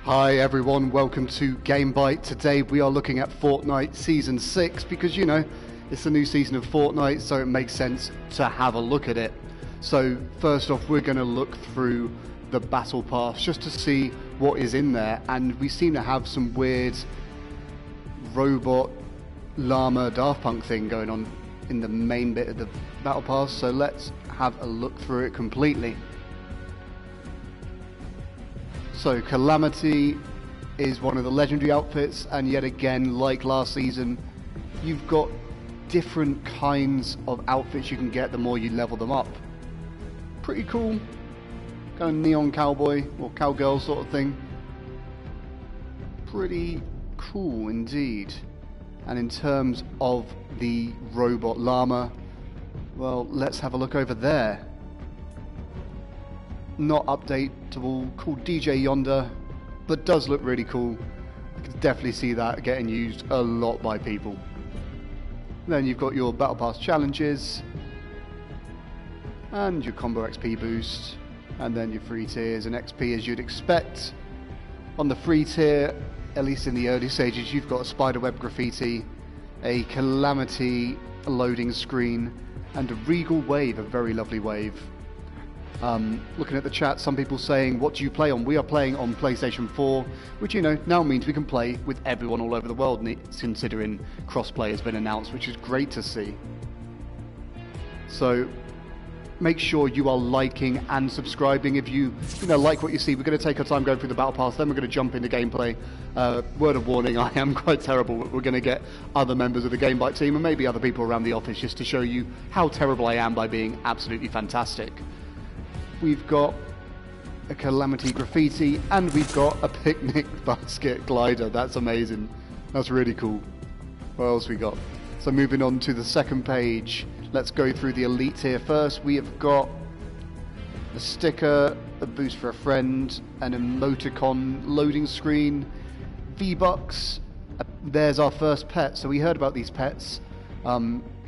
Hi everyone, welcome to GameByte. Today we are looking at Fortnite Season 6 because, you know, it's the new season of Fortnite, so it makes sense to have a look at it. So first off, we're going to look through the Battle Pass just to see what is in there, and we seem to have some weird robot llama Daft Punk thing going on in the main bit of the Battle Pass, so let's have a look through it completely. So Calamity is one of the legendary outfits, and yet again, like last season, you've got different kinds of outfits you can get the more you level them up. Pretty cool. Kind of neon cowboy or cowgirl sort of thing. Pretty cool indeed. And in terms of the robot llama, well, let's have a look over there. Not updatable, called DJ Yonder, but does look really cool. I can definitely see that getting used a lot by people. Then you've got your Battle Pass challenges, and your combo XP boost, and then your free tiers and XP as you'd expect. On the free tier, at least in the early stages, you've got a spiderweb graffiti, a Calamity loading screen, and a regal wave, a very lovely wave. Looking at the chat, some people saying, what do you play on? We are playing on PlayStation 4, which, you know, now means we can play with everyone all over the world, considering crossplay has been announced, which is great to see. So make sure you are liking and subscribing if you like what you see. We're going to take our time going through the Battle Pass, then we're going to jump into gameplay. Word of warning, I am quite terrible. We're going to get other members of the GameByte team and maybe other people around the office just to show you how terrible I am by being absolutely fantastic. We've got a Calamity graffiti, and we've got a picnic basket glider. That's amazing. That's really cool. What else we got? So moving on to the second page, let's go through the elite tier first. We have got a sticker, a boost for a friend, an emoticon loading screen, V-Bucks. There's our first pet. So we heard about these pets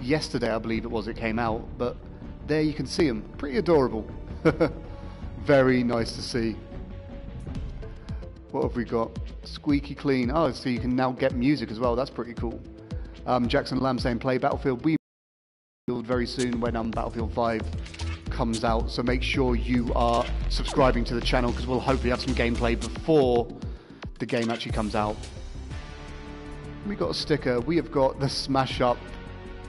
yesterday, I believe it came out, but there you can see them. Pretty adorable. Very nice to see. What have we got? Squeaky clean. Oh, so you can now get music as well. That's pretty cool. Jackson Lamb saying play Battlefield very soon when Battlefield 5 comes out. So make sure you are subscribing to the channel because we'll hopefully have some gameplay before the game actually comes out. We got a sticker. We have got the Smash Up.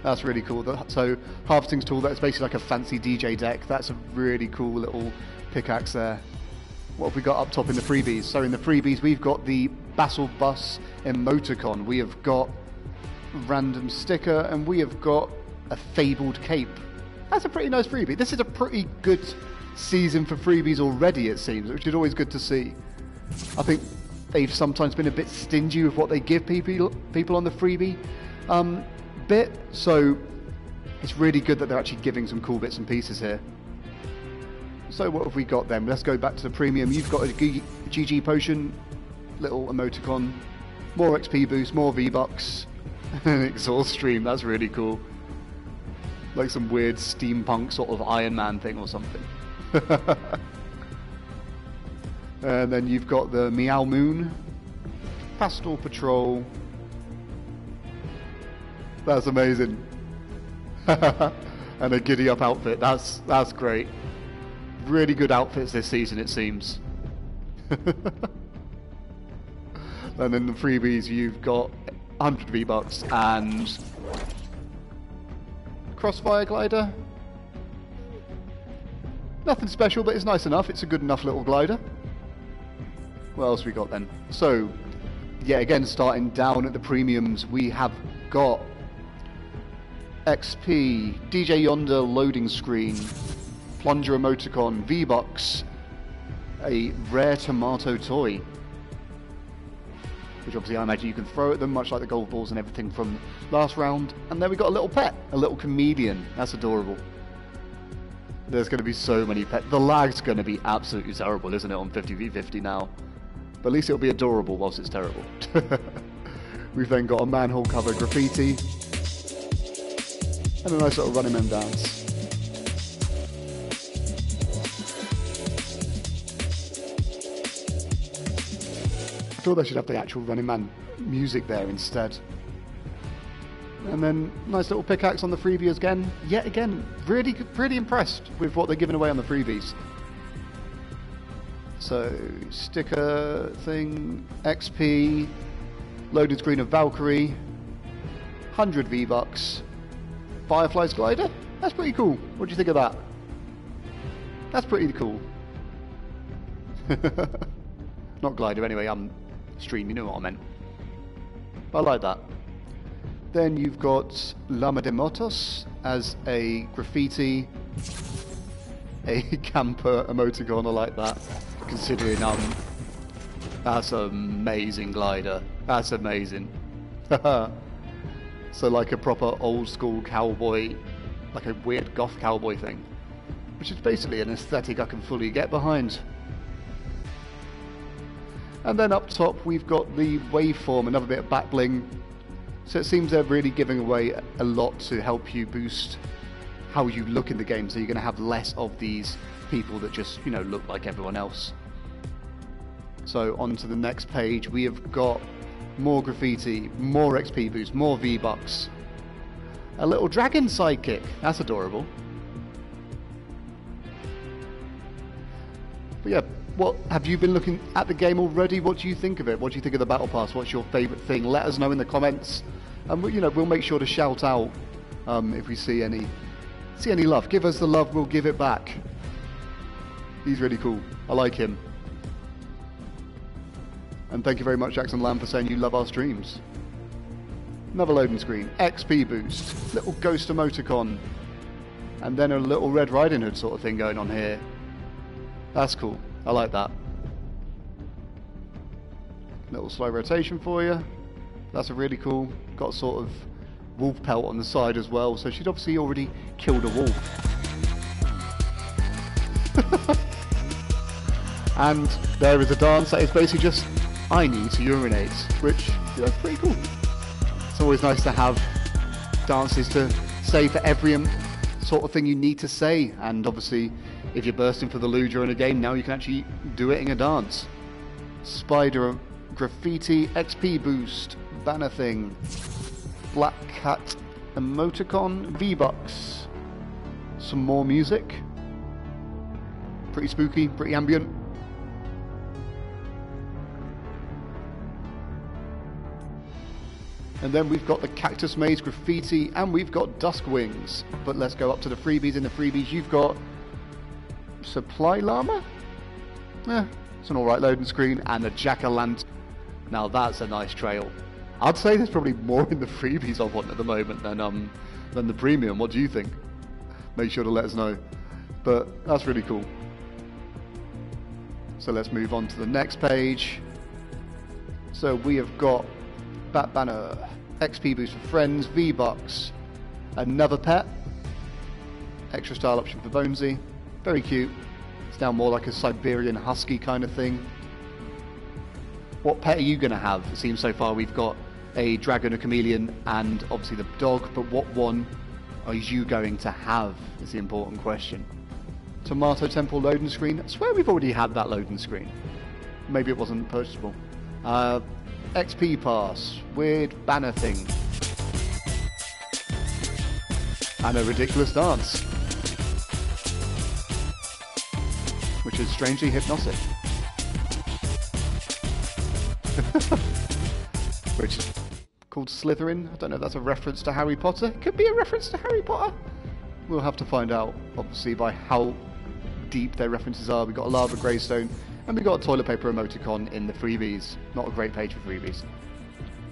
That's really cool. So harvesting's tool, that's basically like a fancy DJ deck. That's a really cool little pickaxe there. What have we got up top in the freebies? So in the freebies, we've got the Battle Bus emoticon. We have got a random sticker, and we have got a fabled cape. That's a pretty nice freebie. This is a pretty good season for freebies already, it seems, which is always good to see. I think they've sometimes been a bit stingy with what they give people on the freebie bit, so it's really good that they're actually giving some cool bits and pieces here. So what have we got then? Let's go back to the premium. You've got a GG potion, little emoticon, more XP boost, more V-Bucks, and an exhaust stream. That's really cool. Like some weird steampunk sort of Iron Man thing or something. And then you've got the Meow Moon, Pastoral Patrol. That's amazing. And a giddy up outfit. That's great. Really good outfits this season, it seems. And in the freebies, you've got 100 V-Bucks and Crossfire glider. Nothing special, but it's nice enough. It's a good enough little glider. What else we got then? So, yeah, again, starting down at the premiums, we have got XP, DJ Yonder loading screen, plunger emoticon, V-Bucks, a rare tomato toy, which obviously I imagine you can throw at them, much like the golf balls and everything from last round. And then we got a little pet, a little comedian. That's adorable. There's going to be so many pets. The lag's going to be absolutely terrible, isn't it, on 50v50 now? But at least it'll be adorable whilst it's terrible. We've then got a manhole cover graffiti, and a nice little running man dance. thought they should have the actual Running Man music there instead. And then nice little pickaxe on the freebie again. Yet again, really impressed with what they're giving away on the freebies. So, sticker thing, XP, loaded screen of Valkyrie, 100 V-Bucks, Firefly's glider? That's pretty cool. What do you think of that? That's pretty cool. Not glider anyway, stream, you know what I meant. But I like that. Then you've got Lama de Motos as a graffiti, a camper emoticon, I like that. Considering that's an amazing glider. That's amazing. So like a proper old school cowboy, like a weird goth cowboy thing. Which is basically an aesthetic I can fully get behind. And then up top we've got the waveform, another bit of back bling. So it seems they're really giving away a lot to help you boost how you look in the game. So you're going to have less of these people that just, you know, look like everyone else. So on to the next page, we have got more graffiti, more XP boost, more V-Bucks. A little dragon sidekick. That's adorable. But yeah, what have you been looking at the game already? What do you think of it? What do you think of the Battle Pass? What's your favourite thing? Let us know in the comments, and we'll make sure to shout out if we see any love. Give us the love, we'll give it back. He's really cool. I like him. And thank you very much, Jackson Lamb, for saying you love our streams. Another loading screen, XP boost, little ghost emoticon, and then a little Red Riding Hood sort of thing going on here. That's cool. I like that. Little slow rotation for you. That's a really cool. Got sort of wolf pelt on the side as well, so she'd obviously already killed a wolf. And there is a dance that is basically just, I need to urinate, which, you know, pretty cool. It's always nice to have dances to say for every sort of thing you need to say, and obviously if you're bursting for the loo during a game, now you can actually do it in a dance. Spider graffiti, XP boost, banner thing, black cat emoticon, V-Bucks, some more music, pretty spooky, pretty ambient. And then we've got the Cactus Maze graffiti, and we've got Dusk Wings. But let's go up to the freebies. In the freebies, you've got Supply Llama? It's an alright loading screen, and a Jack-o'-lantern. Now that's a nice trail. I'd say there's probably more in the freebies I want at the moment than the premium. What do you think? Make sure to let us know. But that's really cool. So let's move on to the next page. So we have got Bat Banner, XP boost for friends, V-Bucks, another pet, extra style option for Bonesy, very cute. It's now more like a Siberian Husky kind of thing. What pet are you going to have? It seems so far we've got a dragon, a chameleon, and obviously the dog, but what one are you going to have is the important question. Tomato Temple loading screen. I swear we've already had that loading screen. Maybe it wasn't purchasable. XP pass, weird banner thing, and a ridiculous dance, which is strangely hypnotic. Which is called Slytherin. I don't know if that's a reference to Harry Potter. It could be a reference to Harry Potter. We'll have to find out, obviously, by how deep their references are. We've got a lava greystone, and we've got a toilet paper emoticon in the freebies. Not a great page for freebies.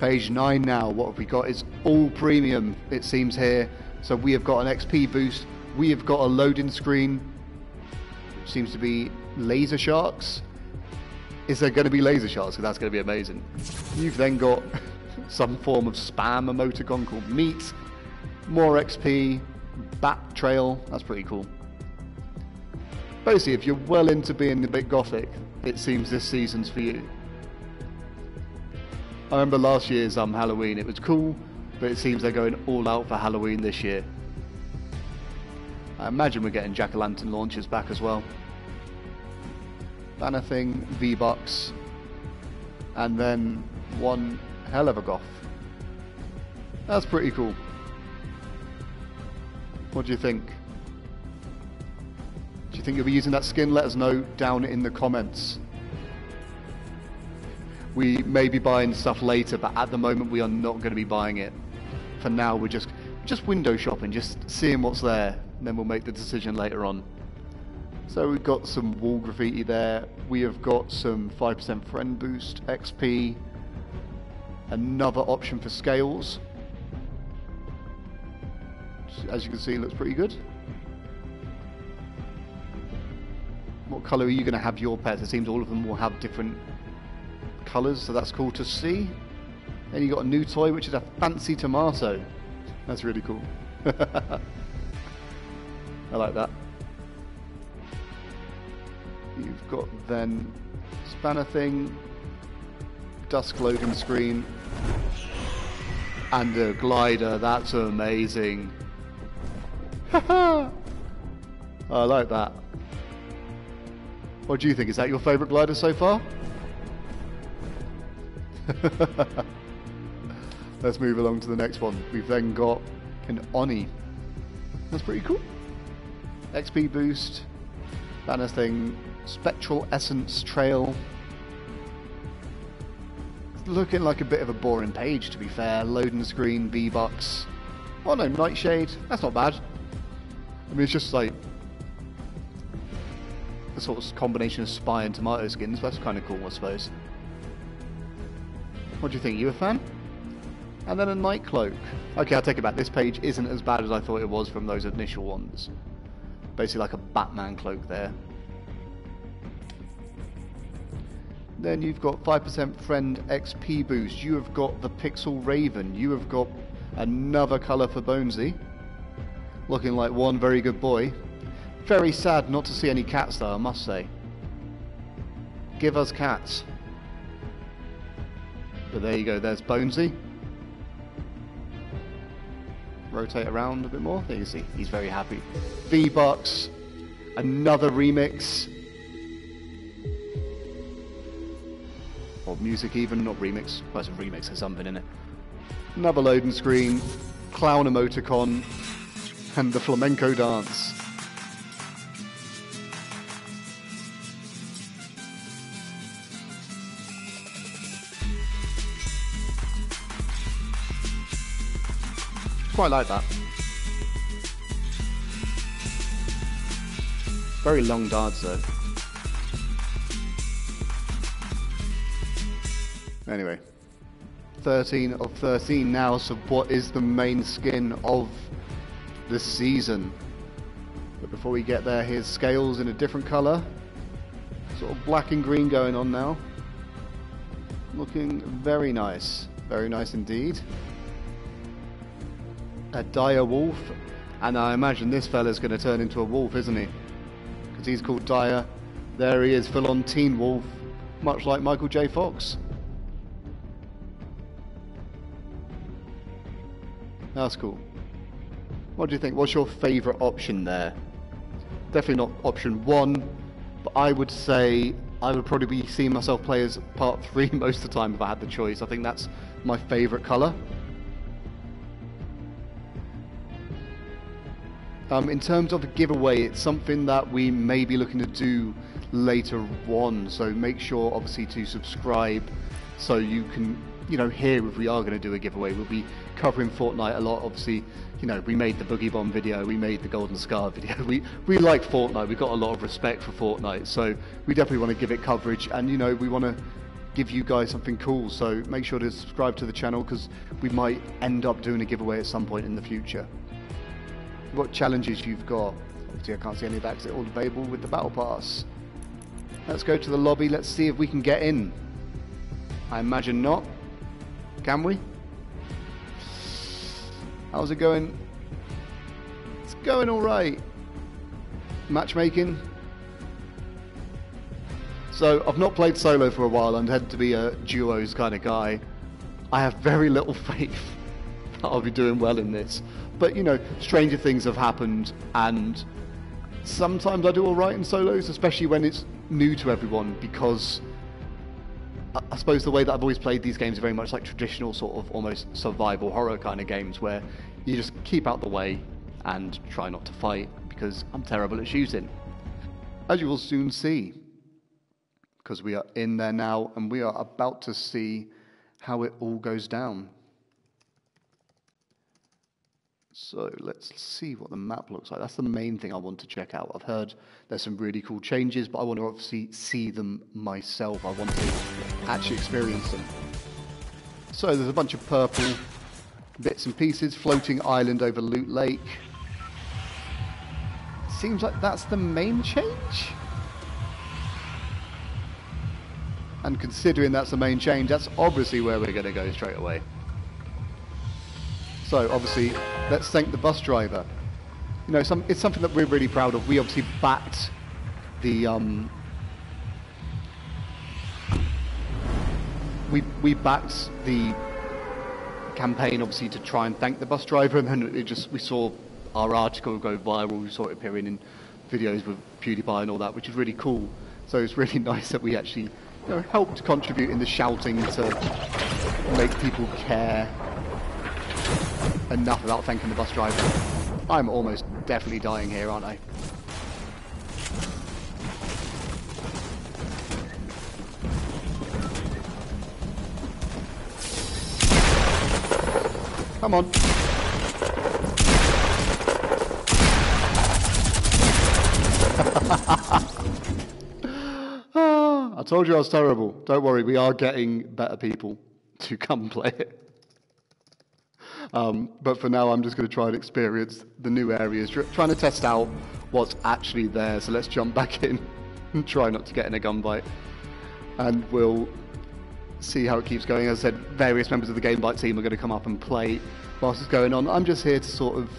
Page 9 now. What have we got is all premium, it seems here. So we have got an XP boost. We have got a loading screen. Seems to be laser sharks. Is there going to be laser sharks? Because that's going to be amazing. You've then got some form of spam emoticon called meat. More XP. Bat trail. That's pretty cool. Basically, if you're well into being a bit gothic, it seems this season's for you. I remember last year's Halloween, it was cool, but it seems they're going all out for Halloween this year. I imagine we're getting jack-o'-lantern launches back as well. Banner thing, V-Bucks. and then one hell of a goth. That's pretty cool. What do you think? Do you think you'll be using that skin? Let us know down in the comments. We may be buying stuff later, but at the moment we are not going to be buying it. For now, we're just window shopping, just seeing what's there, and then we'll make the decision later on. So we've got some wall graffiti there. We have got some 5% friend boost, XP, another option for scales. As you can see, it looks pretty good. What colour are you going to have your pets? It seems all of them will have different colours, so that's cool to see. Then you got a new toy, which is a fancy tomato. That's really cool. I like that. You've got then spanner thing, dusk loading screen, and a glider. That's amazing. I like that. What do you think? Is that your favourite glider so far? Let's move along to the next one. We've then got an Oni. That's pretty cool. XP boost, banner thing, spectral essence trail. It's looking like a bit of a boring page, to be fair. Loading screen, V-Bucks. Oh no, Nightshade. That's not bad. I mean, it's just like a sort of combination of spy and tomato skins. That's kind of cool, I suppose. What do you think? You a fan? And then a night cloak. Okay, I'll take it back. This page isn't as bad as I thought it was from those initial ones. Basically like a Batman cloak there. Then you've got 5% friend XP boost. You have got the Pixel Raven. You have got another colour for Bonesy. Looking like one very good boy. Very sad not to see any cats though, I must say. Give us cats. But there you go, there's Bonesy. Rotate around a bit more. There you see, he's very happy. V-Bucks. Another remix. Or music even, not remix. Well, it's a remix of something, isn't it? Another loading screen. Clown emoticon. And the flamenco dance. Quite like that. Very long darts though. Anyway, 13 of 13 now, so what is the main skin of the season? But before we get there, here's scales in a different colour. Sort of black and green going on now. Looking very nice indeed. A dire wolf, and I imagine this fella's going to turn into a wolf, isn't he? Because he's called Dire. There he is, full-on teen wolf, much like Michael J. Fox. That's cool. What do you think? What's your favourite option there? Definitely not option 1, but I would say I would probably be seeing myself play as part 3 most of the time if I had the choice. I think that's my favourite colour. In terms of a giveaway, it's something that we may be looking to do later on, so make sure obviously to subscribe so you can, you know, hear if we are going to do a giveaway. We'll be covering Fortnite a lot, obviously. You know, we made the Boogie Bomb video, we made the Golden Scar video. We like Fortnite, we've got a lot of respect for Fortnite, so we definitely want to give it coverage, and you know, we want to give you guys something cool, so make sure to subscribe to the channel because we might end up doing a giveaway at some point in the future. What challenges you've got? Obviously I can't see any of that because they're all available with the Battle Pass. Let's go to the lobby, let's see if we can get in. I imagine not. Can we? How's it going? It's going alright. Matchmaking. So I've not played solo for a while and had to be a duos kind of guy. I have very little faith that I'll be doing well in this. But you know, stranger things have happened, and sometimes I do alright in solos, especially when it's new to everyone, because I suppose the way that I've always played these games are very much like traditional sort of almost survival horror kind of games where you just keep out the way and try not to fight because I'm terrible at shooting. As you will soon see, because we are in there now and we are about to see how it all goes down. So let's see what the map looks like. That's the main thing I want to check out. I've heard there's some really cool changes, but I want to obviously see them myself. I want to actually experience them. So there's a bunch of purple bits and pieces, floating island over Loot Lake. Seems like that's the main change. And considering that's the main change, that's obviously where we're going to go straight away. So obviously, let's thank the bus driver. You know, it's something that we're really proud of. We obviously backed the we backed the campaign obviously to try and thank the bus driver, and then we saw our article go viral. We saw it appearing in videos with PewDiePie and all that, which is really cool. So it's really nice that we actually, you know, helped contribute in the shouting to make people care enough without thanking the bus driver. I'm almost definitely dying here, aren't I? Come on. I told you I was terrible. Don't worry, we are getting better people to come play it. But for now, I'm just going to try and experience the new areas, trying to test out what's actually there. So let's jump back in and try not to get in a gunfight. And we'll see how it keeps going. As I said, various members of the GameByte team are going to come up and play whilst it's going on. I'm just here to sort of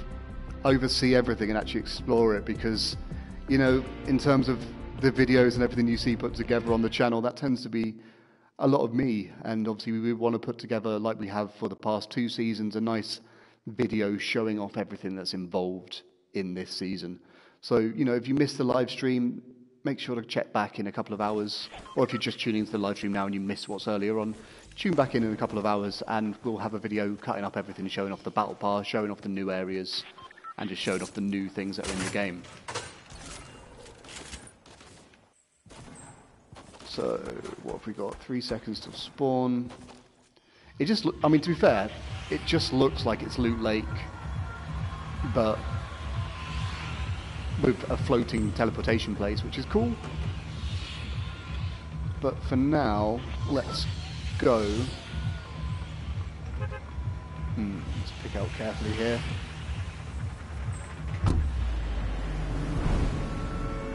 oversee everything and actually explore it because, you know, in terms of the videos and everything you see put together on the channel, that tends to be a lot of me, and obviously we want to put together, like we have for the past 2 seasons, a nice video showing off everything that's involved in this season. So, you know, if you missed the live stream, make sure to check back in a couple of hours, or if you're just tuning into the live stream now and you missed what's earlier on, tune back in a couple of hours and we'll have a video cutting up everything, showing off the battle pass, showing off the new areas, and just showing off the new things that are in the game. So, what have we got? 3 seconds to spawn. It just, I mean, to be fair, it just looks like it's Loot Lake, but with a floating teleportation place, which is cool. But for now, let's go. Let's pick out carefully here.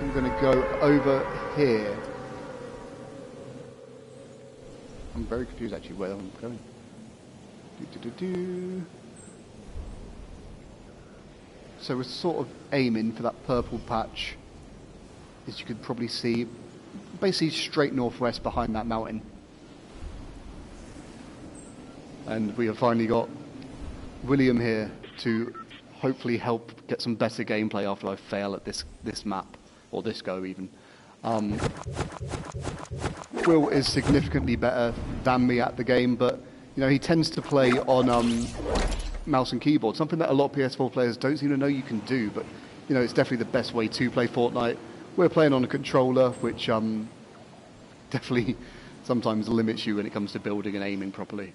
I'm going to go over here. I'm very confused actually where I'm going. So we're sort of aiming for that purple patch, as you could probably see, basically straight northwest behind that mountain. And we have finally got William here to hopefully help get some better gameplay after I fail at this map, or this go even. Will is significantly better than me at the game, but you know, he tends to play on mouse and keyboard, something that a lot of PS4 players don't seem to know you can do, but you know, it's definitely the best way to play Fortnite. We're playing on a controller, which definitely sometimes limits you when it comes to building and aiming properly.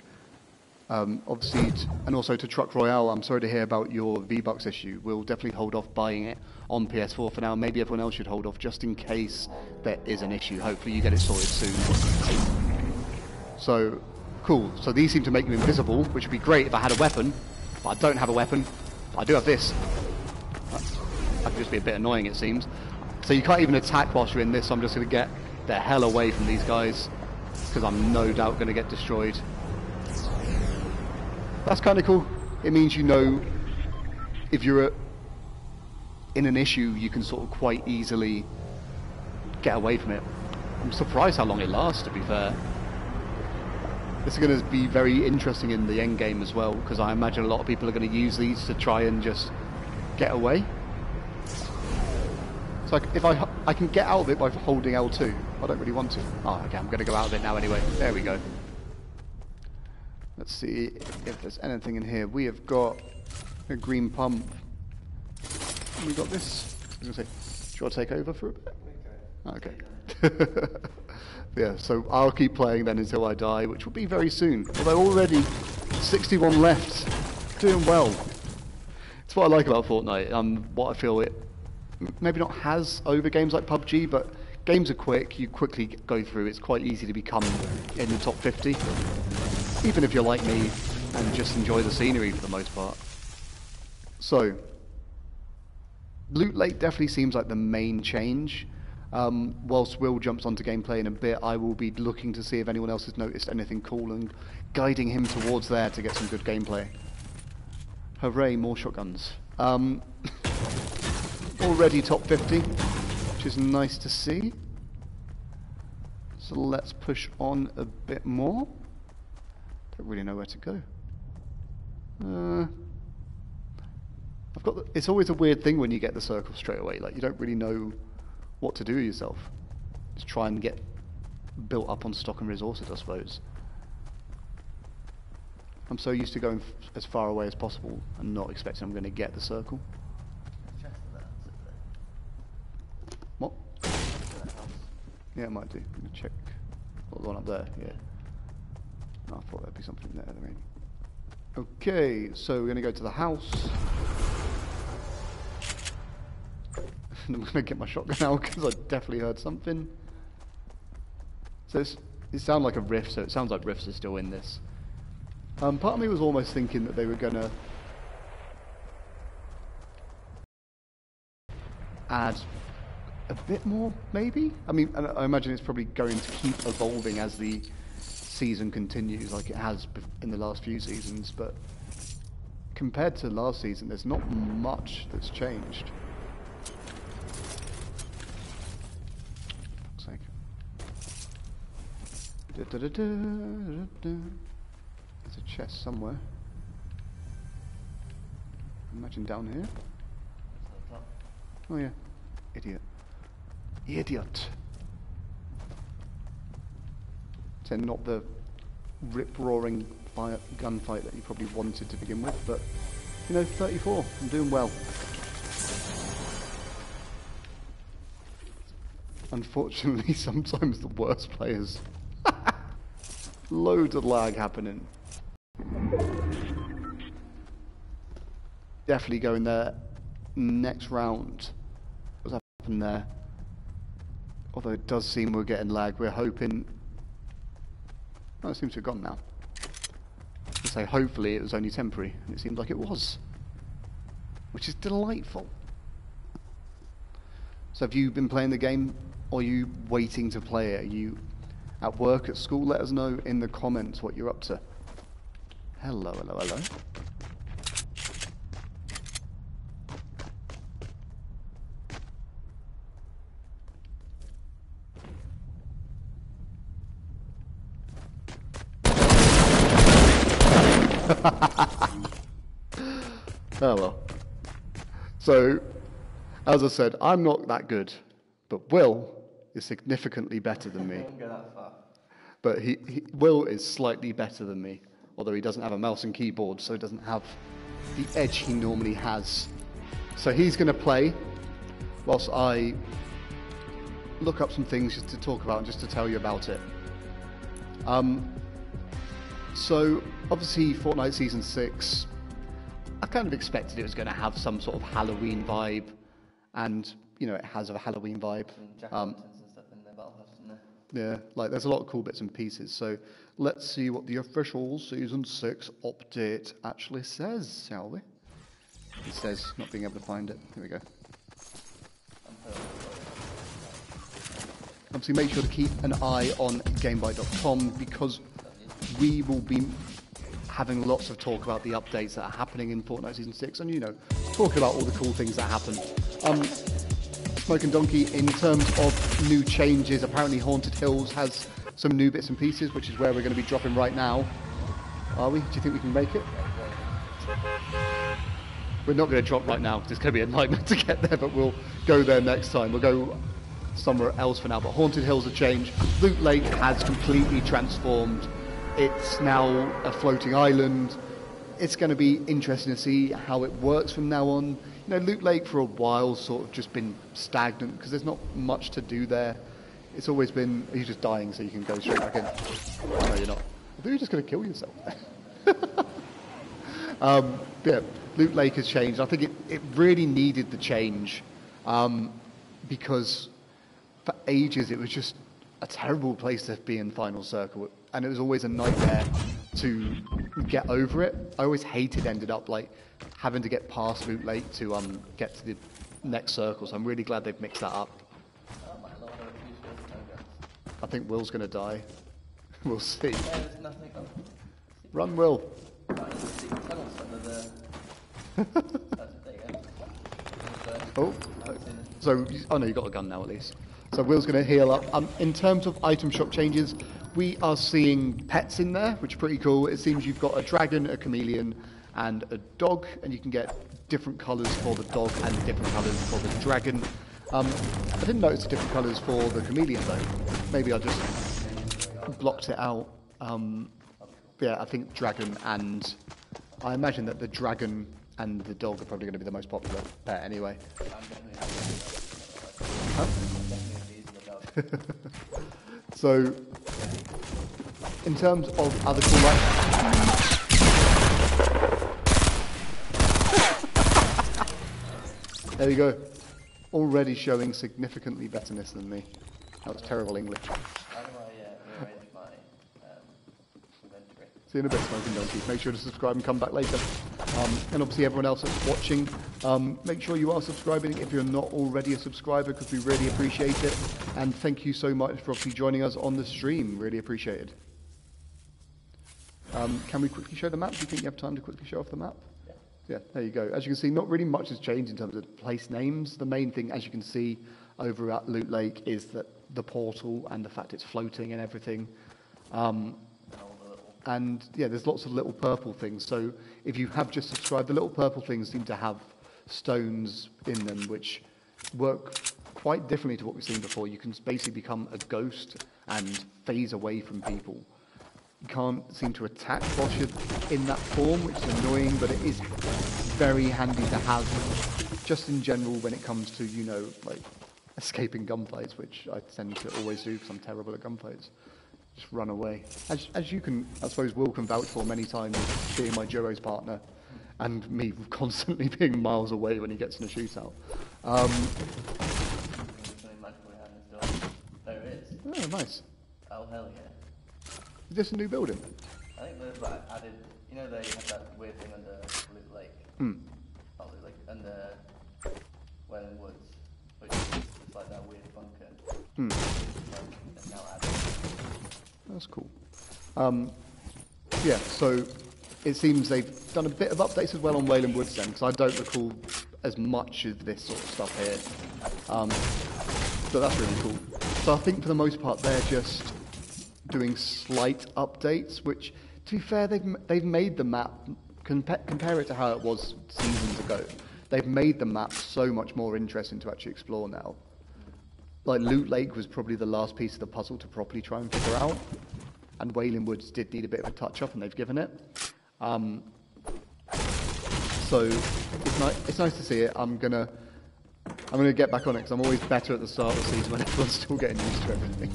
Obviously, and also to Truck Royale, I'm sorry to hear about your V-Bucks issue. We'll definitely hold off buying it on PS4 for now. Maybe everyone else should hold off just in case there is an issue. Hopefully you get it sorted soon. So, cool. So these seem to make you invisible, which would be great if I had a weapon. But I don't have a weapon. I do have this. That could just be a bit annoying, it seems. So you can't even attack whilst you're in this, so I'm just going to get the hell away from these guys, because I'm no doubt going to get destroyed. That's kind of cool. It means you know if you're in an issue, you can sort of quite easily get away from it. I'm surprised how long it lasts, to be fair. This is going to be very interesting in the end game as well, because I imagine a lot of people are going to use these to try and just get away. So if I I can get out of it by holding L2. I don't really want to. Oh, okay, I'm going to go out of it now anyway. There we go. Let's see if there's anything in here. We have got a green pump. We got this. I was going to say, do you want to take over for a bit? Okay. Yeah, so I'll keep playing then until I die, which will be very soon. Although already 61 left. Doing well. It's what I like about Fortnite. What I feel it maybe not has over games like PUBG, but games are quick. You quickly go through. It's quite easy to become in the top 50. Even if you're like me and just enjoy the scenery for the most part. So, loot late definitely seems like the main change. Whilst Will jumps onto gameplay in a bit, I will be looking to see if anyone else has noticed anything cool and guiding him towards there to get some good gameplay. Hooray, more shotguns. Already top 50, which is nice to see. So let's push on a bit more. Don't really know where to go. It's always a weird thing when you get the circle straight away. Like, you don't really know what to do with yourself. Just try and get built up on stock and resources, I suppose. I'm so used to going as far away as possible and not expecting I'm going to get the circle. What? Yeah, it might do. Let me check. Oh, the one up there, yeah. Oh, I thought there'd be something there. Okay, so we're going to go to the house. I'm going to get my shotgun out because I definitely heard something. So it sounds like a rift, so it sounds like rifts are still in this. Part of me was almost thinking that they were going to add a bit more, maybe? I mean, I imagine it's probably going to keep evolving as the season continues, like it has in the last few seasons, but compared to last season, there's not much that's changed. For fuck's sake. There's a chest somewhere. Imagine down here. Oh yeah. Idiot. Idiot. So not the rip-roaring gunfight that you probably wanted to begin with, but, you know, 34. I'm doing well. Unfortunately, sometimes the worst players. Loads of lag happening. Definitely going there next round. What's happened there? Although it does seem we're getting lag, we're hoping... Oh, it seems to have gone now. I say hopefully it was only temporary, and it seemed like it was. Which is delightful. So have you been playing the game, or are you waiting to play it? Are you at work, at school? Let us know in the comments what you're up to. Hello, hello, hello. Oh well. So, as I said, I'm not that good, but Will is significantly better than me. I won't go that far. But Will is slightly better than me, although he doesn't have a mouse and keyboard, so he doesn't have the edge he normally has. So he's going to play, whilst I look up some things just to talk about and just to tell you about it. So, obviously, Fortnite Season 6, I kind of expected it was going to have some sort of Halloween vibe, and, you know, it has a Halloween vibe. And jack-o'-lanterns and stuff in the Battlepass, isn't there? Yeah, like, there's a lot of cool bits and pieces, so let's see what the official Season 6 update actually says, shall we? It says, not being able to find it. Here we go. Obviously, make sure to keep an eye on GameByte.com, because we will be having lots of talk about the updates that are happening in Fortnite Season 6, and, you know, talking about all the cool things that happen. Smoke and Donkey, in terms of new changes, apparently Haunted Hills has some new bits and pieces, which is where we're going to be dropping right now. Are we? Do you think we can make it? We're not going to drop right now, because it's going to be a nightmare to get there, but we'll go there next time. We'll go somewhere else for now. But Haunted Hills have changed. Loot Lake has completely transformed. It's now a floating island. It's going to be interesting to see how it works from now on. You know, Loot Lake for a while sort of just been stagnant because there's not much to do there. It's always been, you're just dying so you can go straight back in. No, you're not. I thought you were just going to kill yourself. Yeah, Loot Lake has changed. I think it really needed the change because for ages it was just a terrible place to be in Final Circle, and it was always a nightmare to get over it. I always hated ended up like having to get past Loot Lake to get to the next circle, so I'm really glad they've mixed that up. Oh my lord, I refuse to go to Toga. I think Will's going to die. We'll see. Yeah, there's nothing. Run, Will. Tunnels under the... There you go. Oh, so, oh no, you got a gun now at least. So Will's going to heal up. In terms of item shop changes, we are seeing pets in there, which is pretty cool. It seems you've got a dragon, a chameleon, and a dog, and you can get different colours for the dog and different colours for the dragon. I didn't notice the different colours for the chameleon though. Maybe I just blocked it out. Yeah, I think dragon, and I imagine that the dragon and the dog are probably going to be the most popular pet anyway. Huh? So, in terms of other cool lights, there you go. Already showing significantly betterness than me. That was terrible English. How do I rearrange my inventory? See you in a bit, Smoking Donkeys. Make sure to subscribe and come back later. And obviously everyone else that's watching, make sure you are subscribing if you're not already a subscriber, because we really appreciate it. And thank you so much for obviously joining us on the stream. Really appreciated. Can we quickly show the map? Do you think you have time to quickly show off the map? Yeah, there you go. As you can see, not really much has changed in terms of place names. The main thing, as you can see over at Loot Lake, is that the portal and the fact it's floating and everything. And yeah, there's lots of little purple things. So if you have just subscribed, the little purple things seem to have stones in them, which work quite differently to what we've seen before. You can basically become a ghost and phase away from people. You can't seem to attack whilst you're in that form, which is annoying, but it is very handy to have just in general when it comes to, you know, like escaping gunfights, which I tend to always do because I'm terrible at gunfights. Just run away. As you can, I suppose Will can vouch for many times, being my duos partner, and me constantly being miles away when he gets in a shootout. There it is. Oh, nice. Oh, hell yeah. Is this a new building? I think they've like added, you know, they have that weird thing under Loot Lake. Not Loot Lake, under Wailing Woods, which is like that weird bunker. They've now added. That's cool. Yeah, so it seems they've done a bit of updates as well on Wailing Woods then, because I don't recall as much of this sort of stuff here. So that's really cool. So I think for the most part they're just doing slight updates, which, to be fair, they've made the map, compare it to how it was seasons ago, they've made the map so much more interesting to actually explore now. Like, Loot Lake was probably the last piece of the puzzle to properly try and figure out, and Wailing Woods did need a bit of a touch-up, and they've given it. So it's nice to see it. I'm gonna get back on it, because I'm always better at the start of the season when everyone's still getting used to everything.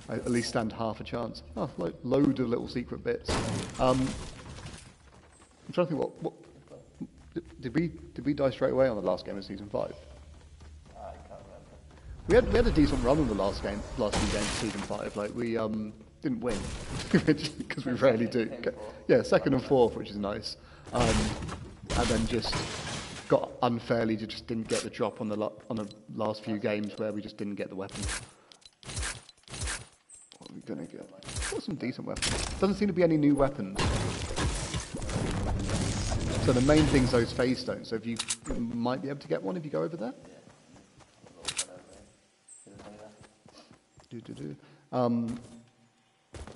I at least stand half a chance. Oh, like, load of little secret bits. I'm trying to think what did we die straight away on the last game of season 5? I can't remember. We had a decent run on the last few games of season 5. Like, we didn't win because we rarely do. Yeah, second and fourth, which is nice. And then just got unfairly, just didn't get the drop on the last few games where we just didn't get the weapon. What are we gonna get? Got some decent weapons. Doesn't seem to be any new weapons. So the main thing's those phase stones. So if you might be able to get one if you go over there.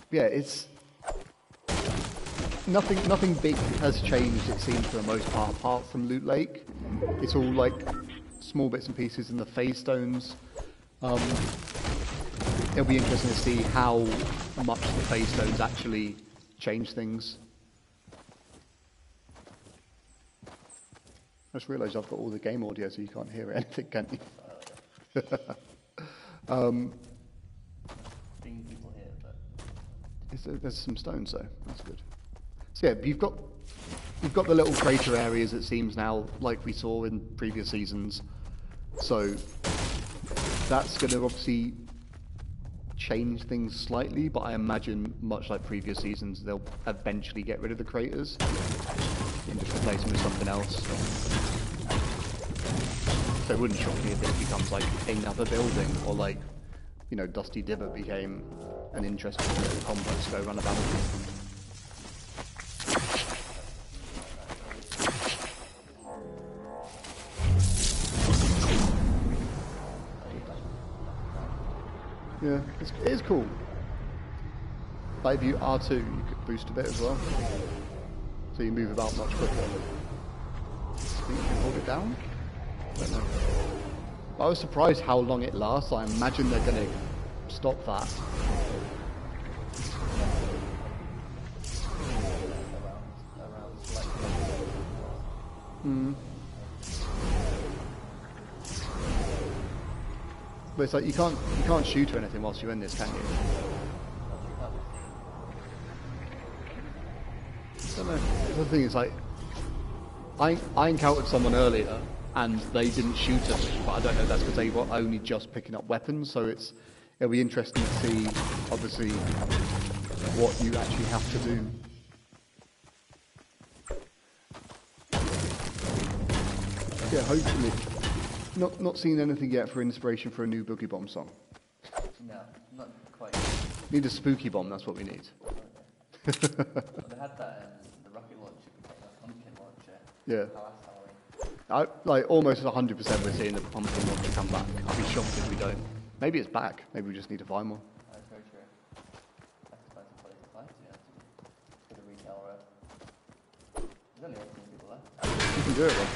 Yeah, it's nothing big has changed, it seems, for the most part, apart from Loot Lake. It's all like small bits and pieces, and the phase stones It'll be interesting to see how much the phase zones actually change things. I just realised I've got all the game audio, so you can't hear anything, can you? Being people here, but There's some stones though. That's good. So yeah, you've got the little crater areas. It seems now, like we saw in previous seasons. So that's going to obviously change things slightly, but I imagine, much like previous seasons, they'll eventually get rid of the craters and just replace them with something else. So it wouldn't shock me if it becomes like another building, or like, you know, Dusty Divot became an interesting little complex to go run about. Yeah, it is cool. Like if you R2, you could boost a bit as well, so you move about much quicker. I think you can hold it down? I don't know. I was surprised how long it lasts. I imagine they're going to stop that. But it's like you can't shoot or anything whilst you're in this, can you? I don't know. The thing is, like, I encountered someone earlier and they didn't shoot at me, but I don't know if that's because they were only just picking up weapons. So it'll be interesting to see, obviously, what you actually have to do. Yeah, hopefully. Not seen anything yet for inspiration for a new Boogie Bomb song. no, not quite. Need a spooky bomb, that's what we need. Well, they had that the rocket launcher became a pumpkin launcher. Yeah. Last Halloween. Like almost 100% we're seeing the pumpkin launcher come back. I'll be shocked if we don't. Maybe it's back. Maybe we just need to find one. That's very true. That's a place to find it, actually. For the retail road. There's only 18 people left. You can do it, one.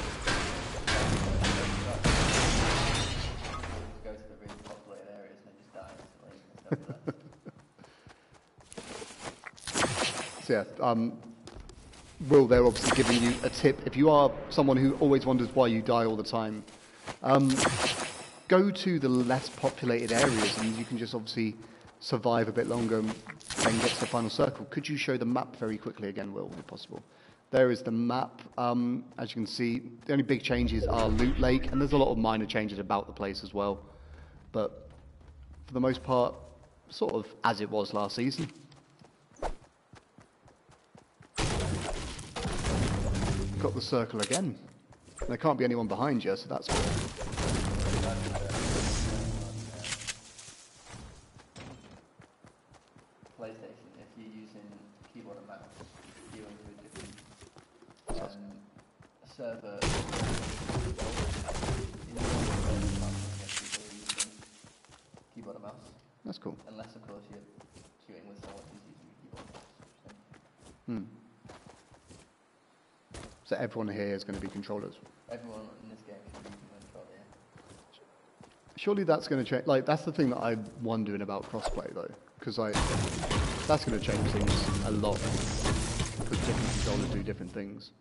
Go to the really populated areas and just die instantly. So yeah, Will, they're obviously giving you a tip. If you are someone who always wonders why you die all the time, go to the less populated areas and you can just obviously survive a bit longer and then get to the final circle. Could you show the map very quickly again, Will, if possible? There is the map. As you can see, the only big changes are Loot Lake, and there's a lot of minor changes about the place as well. But for the most part, sort of as it was last season. Got the circle again. And there can't be anyone behind you, so that's good. PlayStation, if you're using keyboard and mouse, you go into a different server. Keyboard and mouse. That's cool. Unless, of course, you're shooting with someone who's using keyboard and mouse. So everyone here is going to be controllers. Everyone in this game should be using a controller, yeah. Surely that's going to change. Like, that's the thing that I'm wondering about crossplay, though, because that's going to change things a lot. Because different controllers do different things.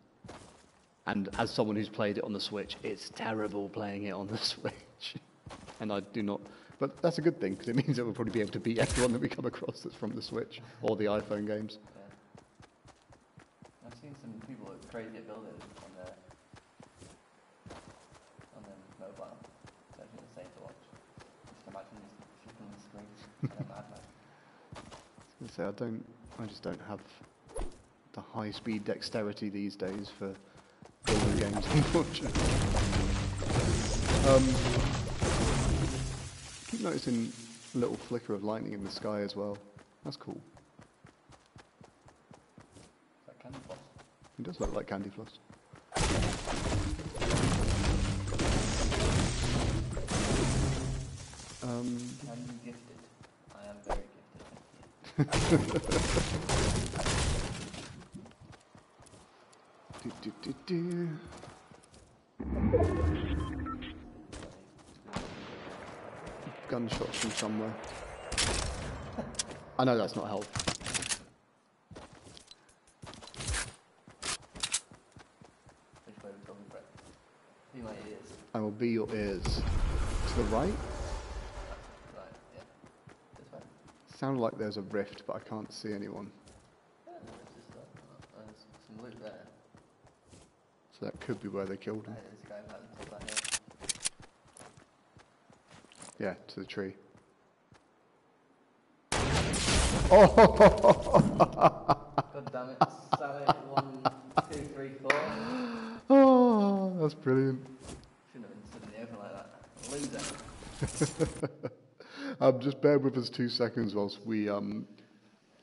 And as someone who's played it on the Switch, it's terrible playing it on the Switch. And I do not. But that's a good thing, because it means that we'll probably be able to beat everyone that we come across that's from the Switch or the iPhone games. Yeah. I've seen some people that are crazy at building on their mobile. It's actually insane to watch. Just imagine just flipping the screen and a madman. I was going to say, I just don't have the high-speed dexterity these days for building games, unfortunately. Keep noticing a little flicker of lightning in the sky as well. That's cool. Is that candy floss? It does look like candy floss. I'm gifted. I am very gifted, thank you. gunshots from somewhere. I know that's not help. Which way we're talking, Brett? Be my ears. I will be your ears. To the right? Right, yeah. This way. Sounded like there's a rift, but I can't see anyone. Yeah, no, it's just there's some loot there. So that could be where they killed him. There's a guy about to top that hill. Yeah, to the tree. Oh! God damn it, Sally, 1, 2, 3, 4. Oh, that's brilliant. Shouldn't have been stood in the open like that. Loser. Just bear with us 2 seconds whilst we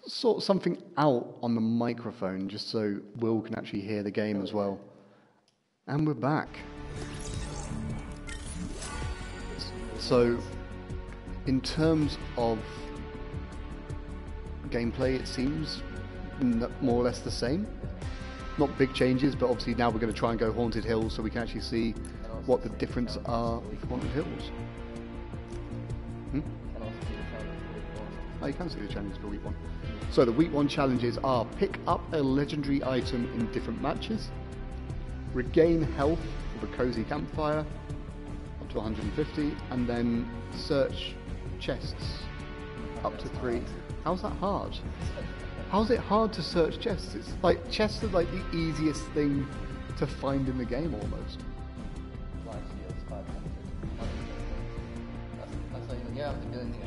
sort something out on the microphone, just so Will can actually hear the game as well. And we're back. So, in terms of gameplay, it seems more or less the same. Not big changes, but obviously now we're going to try and go Haunted Hills so we can actually see what the difference are with Haunted Hills. Oh, you can see the challenges for week 1. So the week 1 challenges are pick up a legendary item in different matches, regain health with a cozy campfire up to 150, and then search chests up to 3. How's that hard? How's it hard to search chests? It's like chests are like the easiest thing to find in the game almost. Life shields 500. That's not even, yeah, I've been doing it.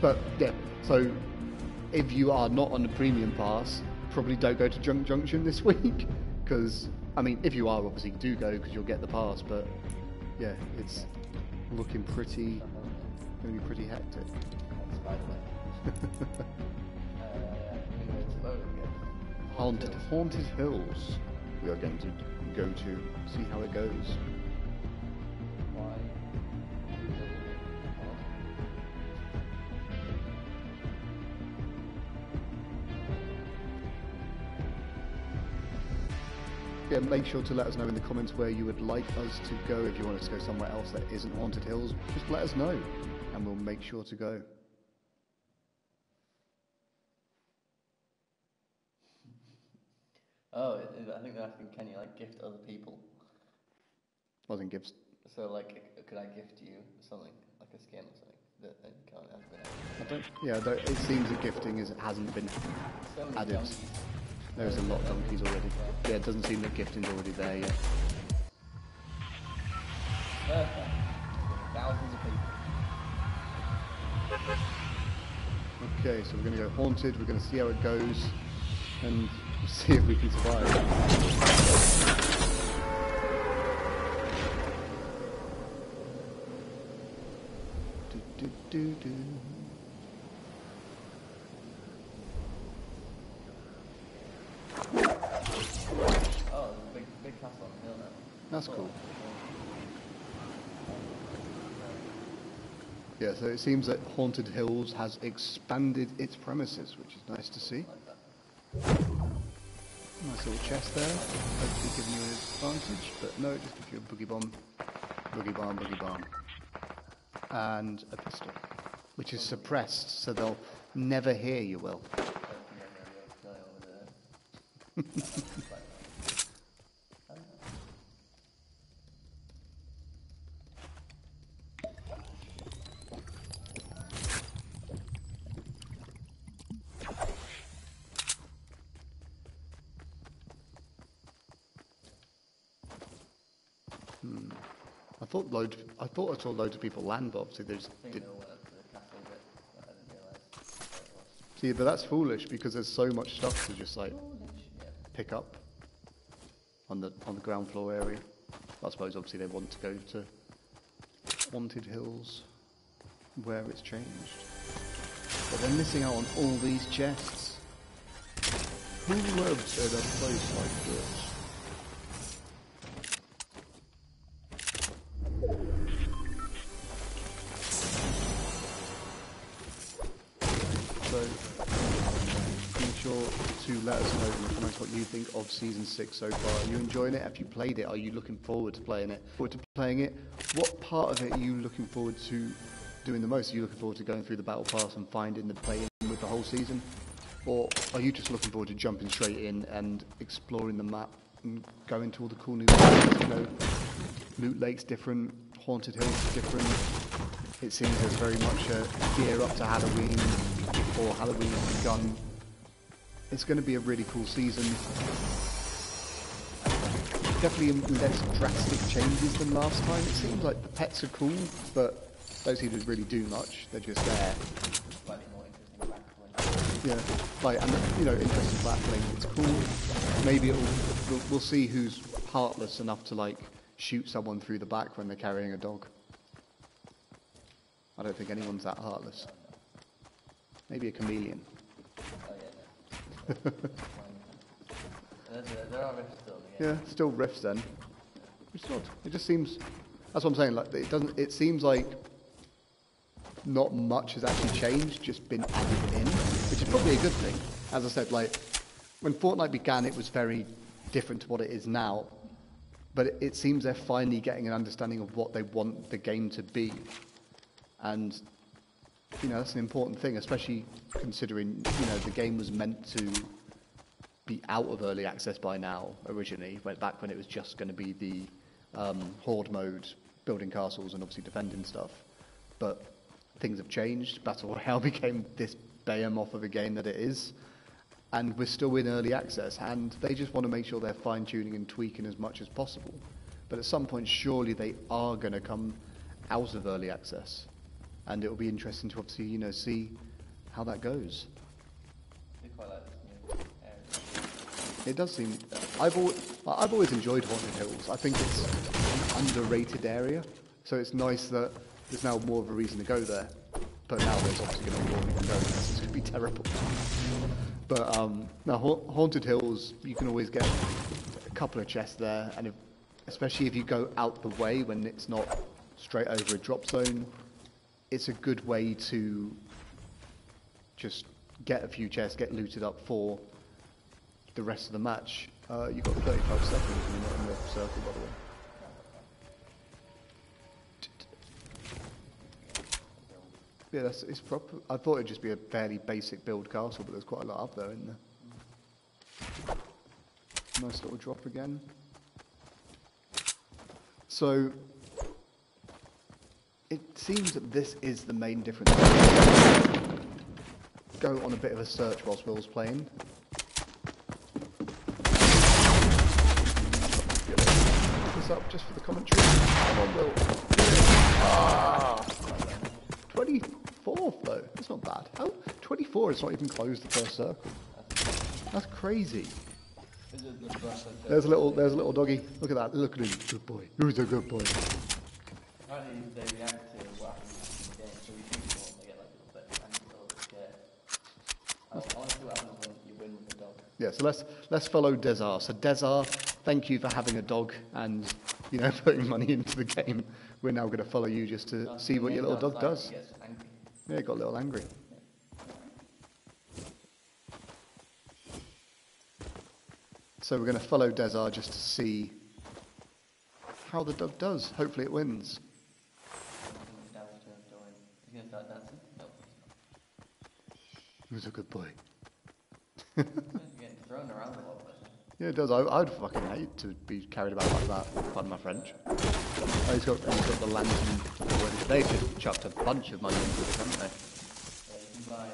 But yeah, so if you are not on the premium pass, probably don't go to Junk Junction this week, because I mean, if you are, obviously do go because you'll get the pass. But yeah, it's looking pretty, going to be pretty hectic. Haunted Hills. We are going to go to see how it goes. Yeah, make sure to let us know in the comments where you would like us to go. If you want us to go somewhere else that isn't Haunted Hills, just let us know and we'll make sure to go. Oh, I think they're asking, can you like gift other people? Wasn't gifts. So like, could I gift you something, like a skin or something that you can't have been It seems that gifting hasn't been so many added. donkeys. There's a lot of donkeys already. Yeah, it doesn't seem that gifting's already there yet. Perfect. Thousands of people. Okay, so we're going to go Haunted, we're going to see how it goes, and see if we can survive. Do. Oh, there's a big castle on the hill now. That's cool. Yeah, so it seems that Haunted Hills has expanded its premises, which is nice to see. Nice little chest there, hopefully giving you an advantage, but no, it just gives you a boogie bomb, and a pistol, which is suppressed, so they'll never hear you, Will. I thought I saw loads of people land, but obviously they just didn't. See, but that's foolish because there's so much stuff to just like pick up on the ground floor area. I suppose obviously they want to go to Haunted Hills where it's changed, but they're missing out on all these chests. Who lives in a place like this? sure to let us know in the comments what you think of Season 6 so far. Are you enjoying it? Have you played it? Are you looking forward to playing it? What part of it are you looking forward to doing the most? Are you looking forward to going through the Battle Pass and finding the play in with the whole season? Or are you just looking forward to jumping straight in and exploring the map and going to all the cool new places? You know, Loot Lake's different, Haunted Hills is different. It seems there's very much a gear up to Halloween before Halloween has begun. It's going to be a really cool season. Definitely less drastic changes than last time. It seems like the pets are cool, but don't seem to really do much. They're just there. Yeah, like, and you know, interesting battling. It's cool. Maybe we'll see who's heartless enough to like shoot someone through the back when they're carrying a dog. I don't think anyone's that heartless. Maybe a chameleon. Oh, yeah, no. There are rifts still. Yeah, still rifts then. Which is odd. It just seems. That's what I'm saying. Like it doesn't. It seems like not much has actually changed, just been added in, which is probably a good thing. As I said, like when Fortnite began, it was very different to what it is now. But it seems they're finally getting an understanding of what they want the game to be. And, you know, that's an important thing, especially considering, you know, the game was meant to be out of early access by now, originally, back when it was just going to be the horde mode, building castles and obviously defending stuff. But things have changed. Battle Royale became this behemoth of a game that it is. And we're still in early access, and they just want to make sure they're fine-tuning and tweaking as much as possible. But at some point, surely they are going to come out of early access. And it will be interesting to obviously, you know, see how that goes. I quite like this new area. It does seem. I've always enjoyed Haunted Hills. I think it's an underrated area, so it's nice that there's now more of a reason to go there. But now there's obviously going to be more people going there, so it's going to be terrible. But now Haunted Hills, you can always get a couple of chests there, and especially if you go out the way when it's not straight over a drop zone. It's a good way to just get a few chests, get looted up for the rest of the match. You've got 35 seconds and you're not in the circle, by the way. Yeah, it's proper. I thought it'd just be a fairly basic build castle, but there's quite a lot up there, isn't there? Nice little drop again. So it seems that this is the main difference. Go on a bit of a search whilst Will's playing. Put this up just for the commentary. Come on, Will. Ah! 24th though. That's not bad. How? 24 is not even closed the first circle. That's crazy. There's a little doggy. Look at that. Look at him. Good boy. Who's a good boy? Apparently they react to what happens in the game, so we shoot them and they get like a little bit angry, a little bit scared. I want to see what happens when you win with the dog. Yeah, so let's follow Desar. So Desar, thank you for having a dog and, you know, putting money into the game. We're now going to follow you just to see what your little dog does. Yeah, it got a little angry. So we're going to follow Desar just to see how the dog does. Hopefully it wins. He's going to start dancing? No. He was a good boy. He's getting thrown around a lot. Yeah, it does. I'd fucking hate to be carried about like that. Pardon my French. Oh, he's got the lantern already. They've just chucked a bunch of money into it, haven't they? Yeah, you can buy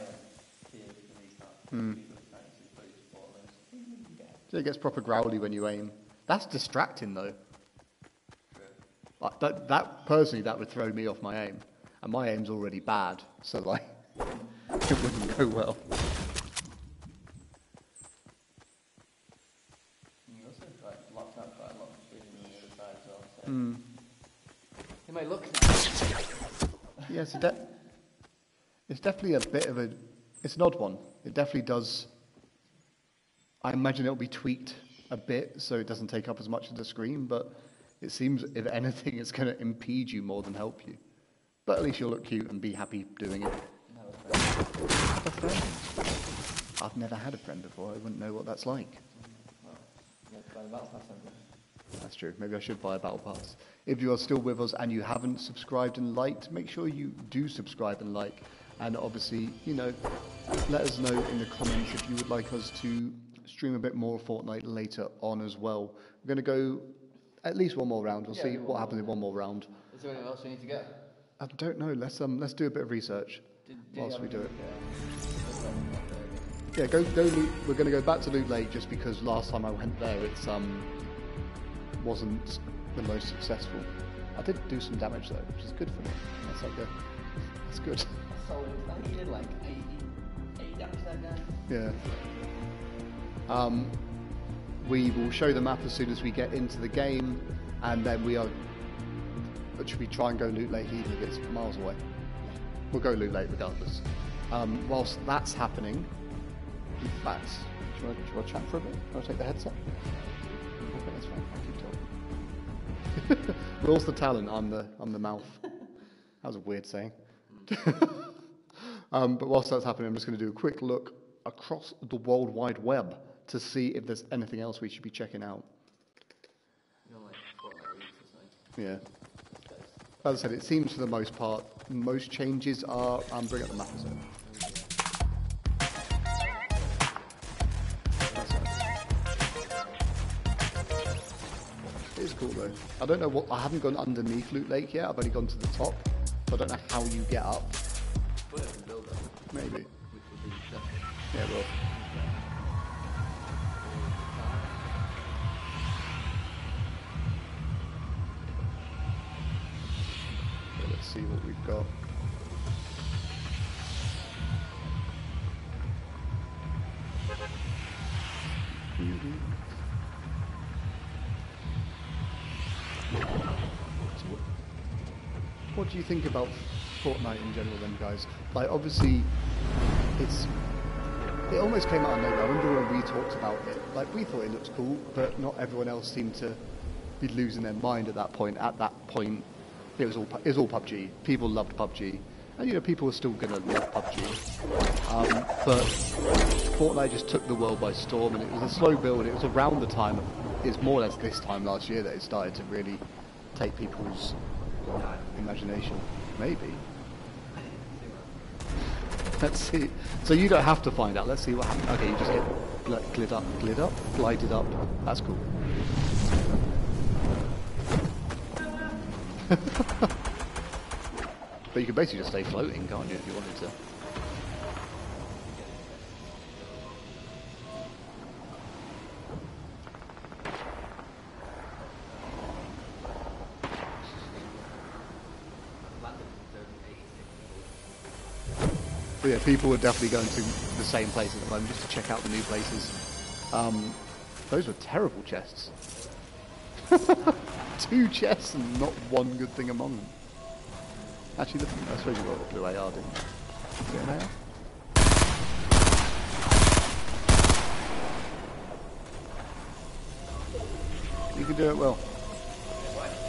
tiers for these cards. So it gets proper growly when you aim. That's distracting though. Like, that personally, that would throw me off my aim. And my aim's already bad, so like, it wouldn't go well. You also locked up quite a lot of vision on the other side as well. So. You may look now. Yeah, it's definitely a bit of it's an odd one. It definitely does. I imagine it'll be tweaked a bit so it doesn't take up as much of the screen, but it seems, if anything, it's going to impede you more than help you. But at least you'll look cute and be happy doing it. I've never had a friend before. I wouldn't know what that's like. Well, you have to buy the Battlepass something. That's true. Maybe I should buy a Battle Pass. If you are still with us and you haven't subscribed and liked, make sure you do subscribe and like. And obviously, let us know in the comments if you would like us to stream a bit more Fortnite later on as well. We're going to go at least one more round. We'll see what happens in one more round. Is there anything else we need to get? I don't know. Let's do a bit of research whilst we do it. Yeah, go loot. We're going to go back to Loot Lake just because last time I went there, it's wasn't the most successful. I did do some damage though, which is good for me. That's good. So you did like 80 damage that guy? Yeah. We will show the map as soon as we get into the game, and then should we try and go Loot Lake even if it's miles away? We'll go Loot Lake regardless. Whilst that's happening, in fact, do you want to chat for a bit? Do you want to take the headset? Okay, that's fine. I'll keep talking. Will's the talent, I'm the mouth. That was a weird saying. But whilst that's happening, I'm just going to do a quick look across the World Wide Web to see if there's anything else we should be checking out. Yeah. As I said, it seems for the most part, most changes are... bring up the map a second. It is cool though. I don't know I haven't gone underneath Loot Lake yet, I've only gone to the top. So I don't know how you get up. Maybe. Yeah, well. Let's see what we've got. What do you think about Fortnite in general then, guys? Like, obviously, it almost came out of nowhere. I remember when we talked about it, like, we thought it looked cool, but not everyone else seemed to be losing their mind at that point. At that point, it was all PUBG. People loved PUBG. And, people were still going to love PUBG. But Fortnite just took the world by storm, and it was a slow build. It was around the time, it's more or less this time last year that it started to really take people's imagination. Maybe. Let's see. So you don't have to find out. Let's see what happens. Okay, you just hit glided up. That's cool. But you can basically just stay floating, can't you, if you wanted to? But yeah, people are definitely going to the same place at the moment just to check out the new places. Those were terrible chests. 2 chests and not one good thing among them. Actually, I suppose you got a blue AR, didn't you? Is it an AR? You can do it well.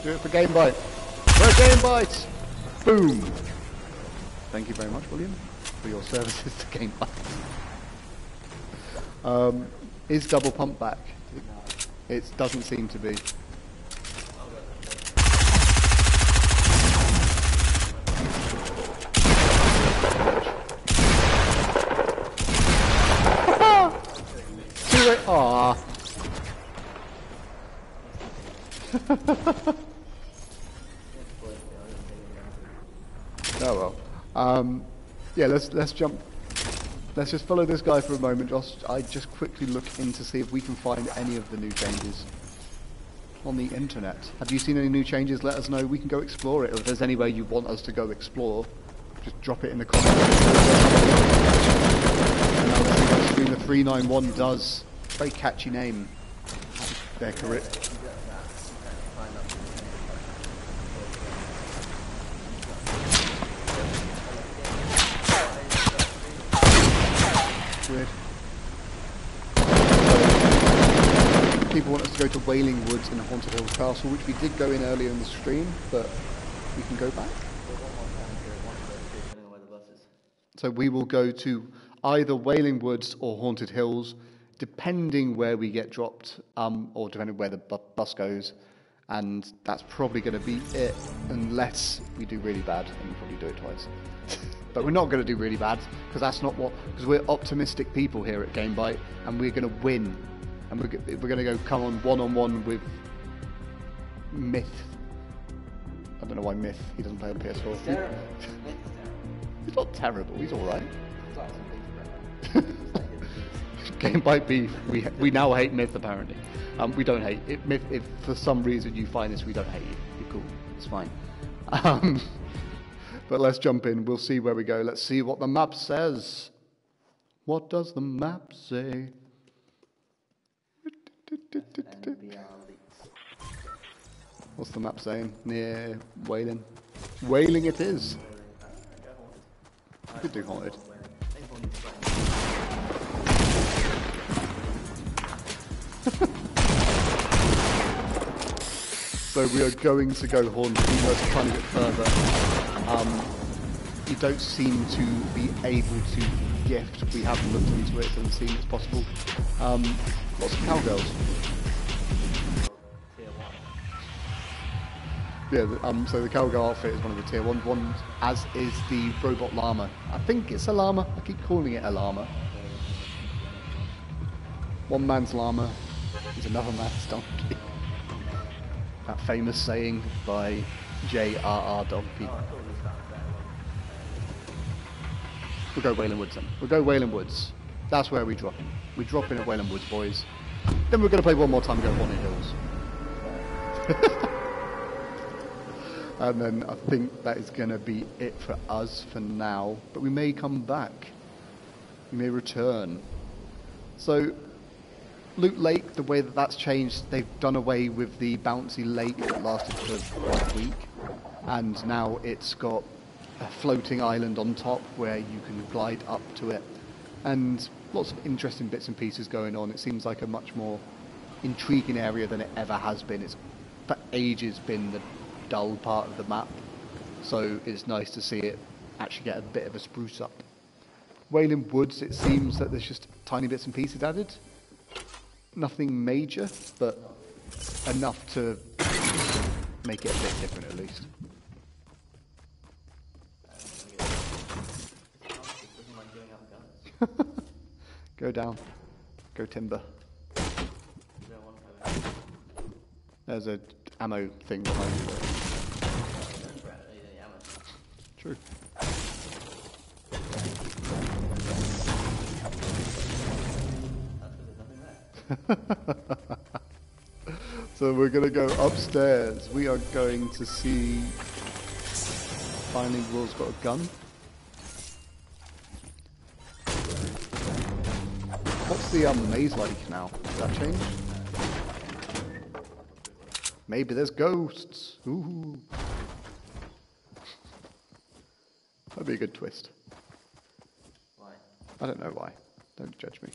Do it for GameByte. For GameByte! Boom! Thank you very much, William, for your services to GameByte. Is double pump back? It doesn't seem to be. Aww. Oh well. Yeah, let's jump. Let's just follow this guy for a moment. I just quickly look in to see if we can find any of the new changes on the internet. Have you seen any new changes? Let us know. We can go explore it. Or if there's anywhere you want us to go explore, just drop it in the comments. And now let's see what Streamer 391 does. Very catchy name. Their career. Weird. People want us to go to Wailing Woods and Haunted Hills Castle, which we did go in earlier in the stream, but we can go back. So we will go to either Wailing Woods or Haunted Hills, depending where we get dropped, or depending where the bus goes. And that's probably going to be it, unless we do really bad, and we'll probably do it twice. But we're not going to do really bad, because that's not what... Because we're optimistic people here at GameByte, and we're going to win. And we're going to go come on one-on-one with Myth. I don't know why Myth, he doesn't play on PS4. It's terrible. He's not terrible, he's alright. GameByte beef. We now hate Myth, apparently. We don't hate it. Myth, if for some reason you find this, we don't hate you. You're cool. It's fine. But let's jump in. We'll see where we go. Let's see what the map says. What does the map say? What's the map saying? Near Wailing. Wailing it is. Could do Haunted. So we are going to go Haunted. We're trying to get further. You don't seem to be able to gift. We haven't looked into it. It doesn't seem it's possible. Lots of cowgirls. Yeah, so the cowgirl outfit is one of the tier 1 ones, as is the robot llama. I think it's a llama. I keep calling it a llama. One man's llama is another man's donkey. That famous saying by J.R.R. Donkey. We'll go Wailing Woods then. We'll go Wailing Woods. That's where we drop in. We drop in at Wailing Woods, boys. Then we're going to play one more time and go Haunted Hills. And then I think that is going to be it for us for now. But we may come back. We may return. So, Loot Lake, the way that that's changed, they've done away with the bouncy lake that lasted for like a week. And now it's got a floating island on top where you can glide up to it. And lots of interesting bits and pieces going on. It seems like a much more intriguing area than it ever has been. It's for ages been the dull part of the map, so it's nice to see it actually get a bit of a spruce up. Wailing Woods, it seems that there's just tiny bits and pieces added. Nothing major, but enough to make it a bit different at least. Go down. Go timber. There's a ammo thing behind you there. True. So we're going to go upstairs. We are going to see... Finally, Will's got a gun. What's the maze like now? Has that changed? Maybe there's ghosts. Ooh. That'd be a good twist. Why? I don't know why. Don't judge me.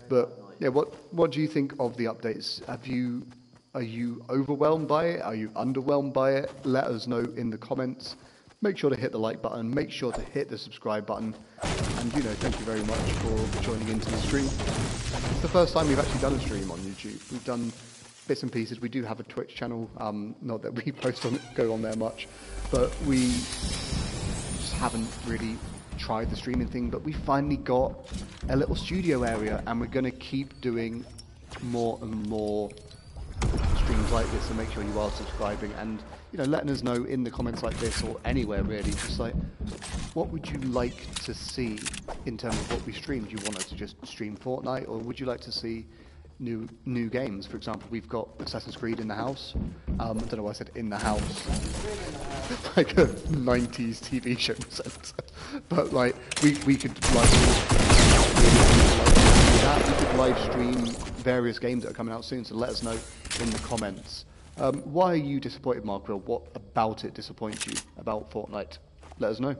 But yeah, what do you think of the updates? Are you overwhelmed by it? Are you underwhelmed by it? Let us know in the comments. Make sure to hit the like button. Make sure to hit the subscribe button. And thank you very much for joining into the stream. It's the first time we've actually done a stream on YouTube. We've done bits and pieces. We do have a Twitch channel. Not that we go on there much, but we just haven't really tried the streaming thing. But we finally got a little studio area, and we're going to keep doing more and more streams like this. So make sure you are subscribing and letting us know in the comments like this or anywhere really, just like what would you like to see in terms of what we stream. Do you want us to just stream Fortnite, or would you like to see new games? For example, we've got Assassin's Creed in the house. I don't know why I said in the house. Like a 90s TV show sense. But like we could live stream various games that are coming out soon, so let us know in the comments. Why are you disappointed, Mark Will? What about it disappoints you about Fortnite? Let us know.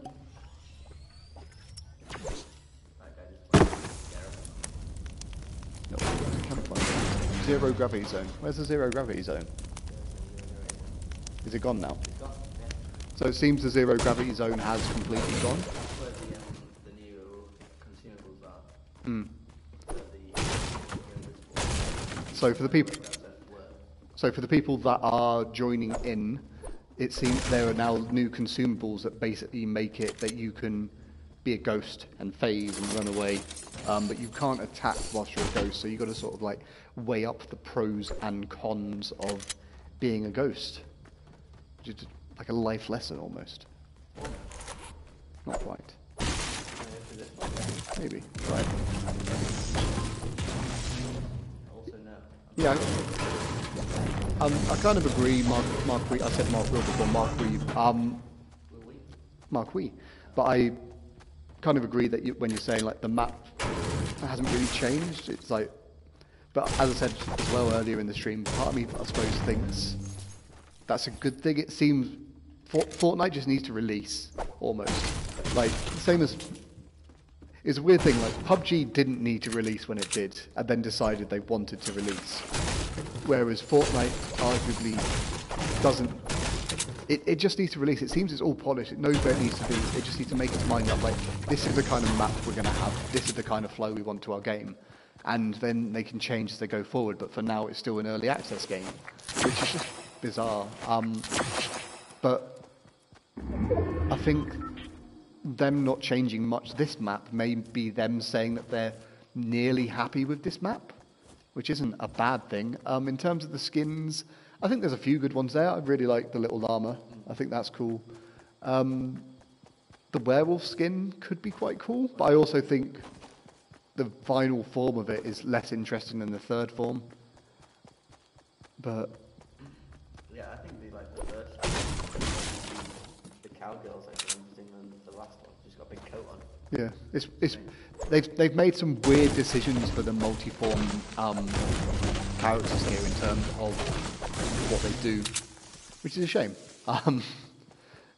No, zero gravity zone. Where's the zero gravity zone? Is it gone now? So it seems the zero gravity zone has completely gone. So for the people, that are joining in, it seems there are now new consumables that basically make it that you can be a ghost and phase and run away, but you can't attack whilst you're a ghost. So you've got to sort of like weigh up the pros and cons of being a ghost, which is like a life lesson almost. Not quite. Maybe. Right. Yeah. I kind of agree, Mark Wee. I said Mark Will before, Mark Wee. Mark Wee. But I kind of agree that when you're saying like the map hasn't really changed, it's like. But as I said as well earlier in the stream, part of me, I suppose, thinks that's a good thing. It seems Fortnite just needs to release almost. Like same as. It's a weird thing, like PUBG didn't need to release when it did, and then decided they wanted to release. Whereas Fortnite arguably doesn't. It just needs to release. It seems it's all polished. It knows where it needs to be. It just needs to make its mind up. Like, this is the kind of map we're going to have. This is the kind of flow we want to our game. And then they can change as they go forward. But for now, it's still an early access game, which is just bizarre. But I think them not changing much this map may be them saying that they're nearly happy with this map, which isn't a bad thing. In terms of the skins, I think there's a few good ones there. I really like the little llama. I think that's cool. The werewolf skin could be quite cool, but I also think the final form of it is less interesting than the third form. But yeah, I think the first the cowgirls like interesting than the last one. Just got a big coat on. Yeah, they've made some weird decisions for the multi-form characters here in terms of what they do, which is a shame.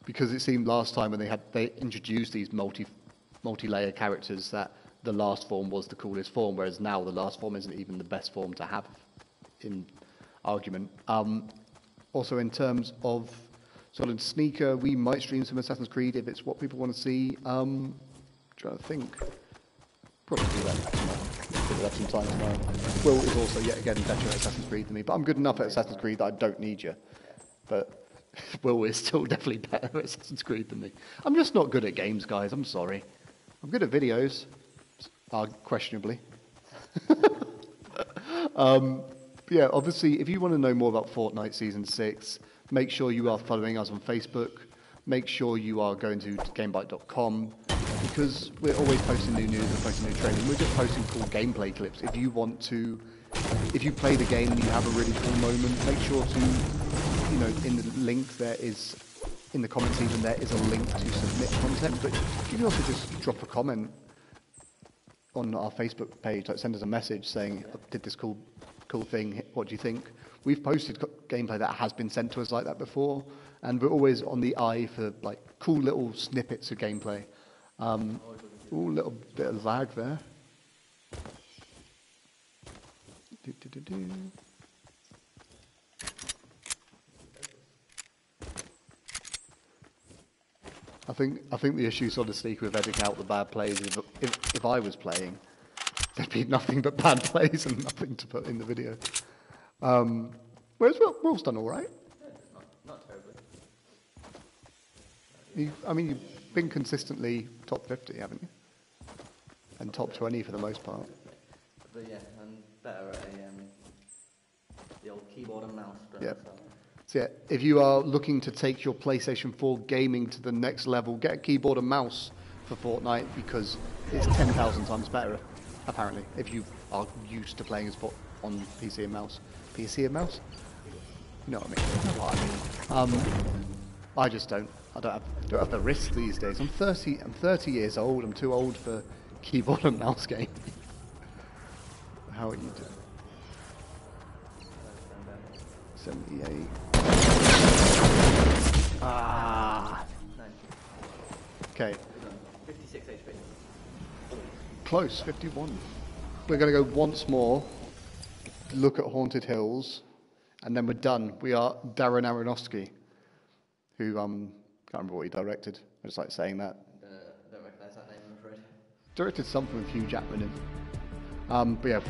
Because it seemed last time when they introduced these multi-layer characters that the last form was the coolest form, whereas now the last form isn't even the best form to have in argument. Also in terms of Solid Sneaker, we might stream some Assassin's Creed if it's what people want to see. Trying to think. Probably do that tomorrow. Give it up some time tomorrow. Will is also yet again better at Assassin's Creed than me, but I'm good enough at Assassin's Creed that I don't need you. But Will is still definitely better at Assassin's Creed than me. I'm just not good at games, guys. I'm sorry. I'm good at videos, questionably. Yeah, obviously, if you want to know more about Fortnite Season 6, make sure you are following us on Facebook. Make sure you are going to GameByte.com, because we're always posting new news and posting new training. We're just posting cool gameplay clips. If you play the game and you have a really cool moment, make sure to, in the link there is, in the comments even, there is a link to submit content. But you can also just drop a comment on our Facebook page, like send us a message saying, I did this cool thing, what do you think? We've posted gameplay that has been sent to us like that before, and we're always on the eye for like cool little snippets of gameplay. Ooh, a little bit of lag there. I think the issue sort of sneak with editing out the bad plays is if I was playing, there'd be nothing but bad plays and nothing to put in the video. Whereas Will's done all right. Yeah, not terribly. You've been consistently top 50, haven't you? And top 20 for the most part. But yeah, I'm better at the old keyboard and mouse. Yeah. So yeah, if you are looking to take your PlayStation 4 gaming to the next level, get a keyboard and mouse for Fortnite, because it's 10,000 times better, apparently, if you are used to playing on PC and mouse. PC and mouse? You know what I mean? I just don't. I don't have the wrist these days. I'm 30 years old. I'm too old for keyboard and mouse gaming. How are you doing? 78. Okay. 56 HP. Close, 51. We're going to go once more, look at Haunted Hills, and then we're done. We are Darren Aronofsky, who, can't remember what he directed. I just like saying that. Don't recognise that name, I'm afraid. directed something with Hugh Jackman in. But yeah,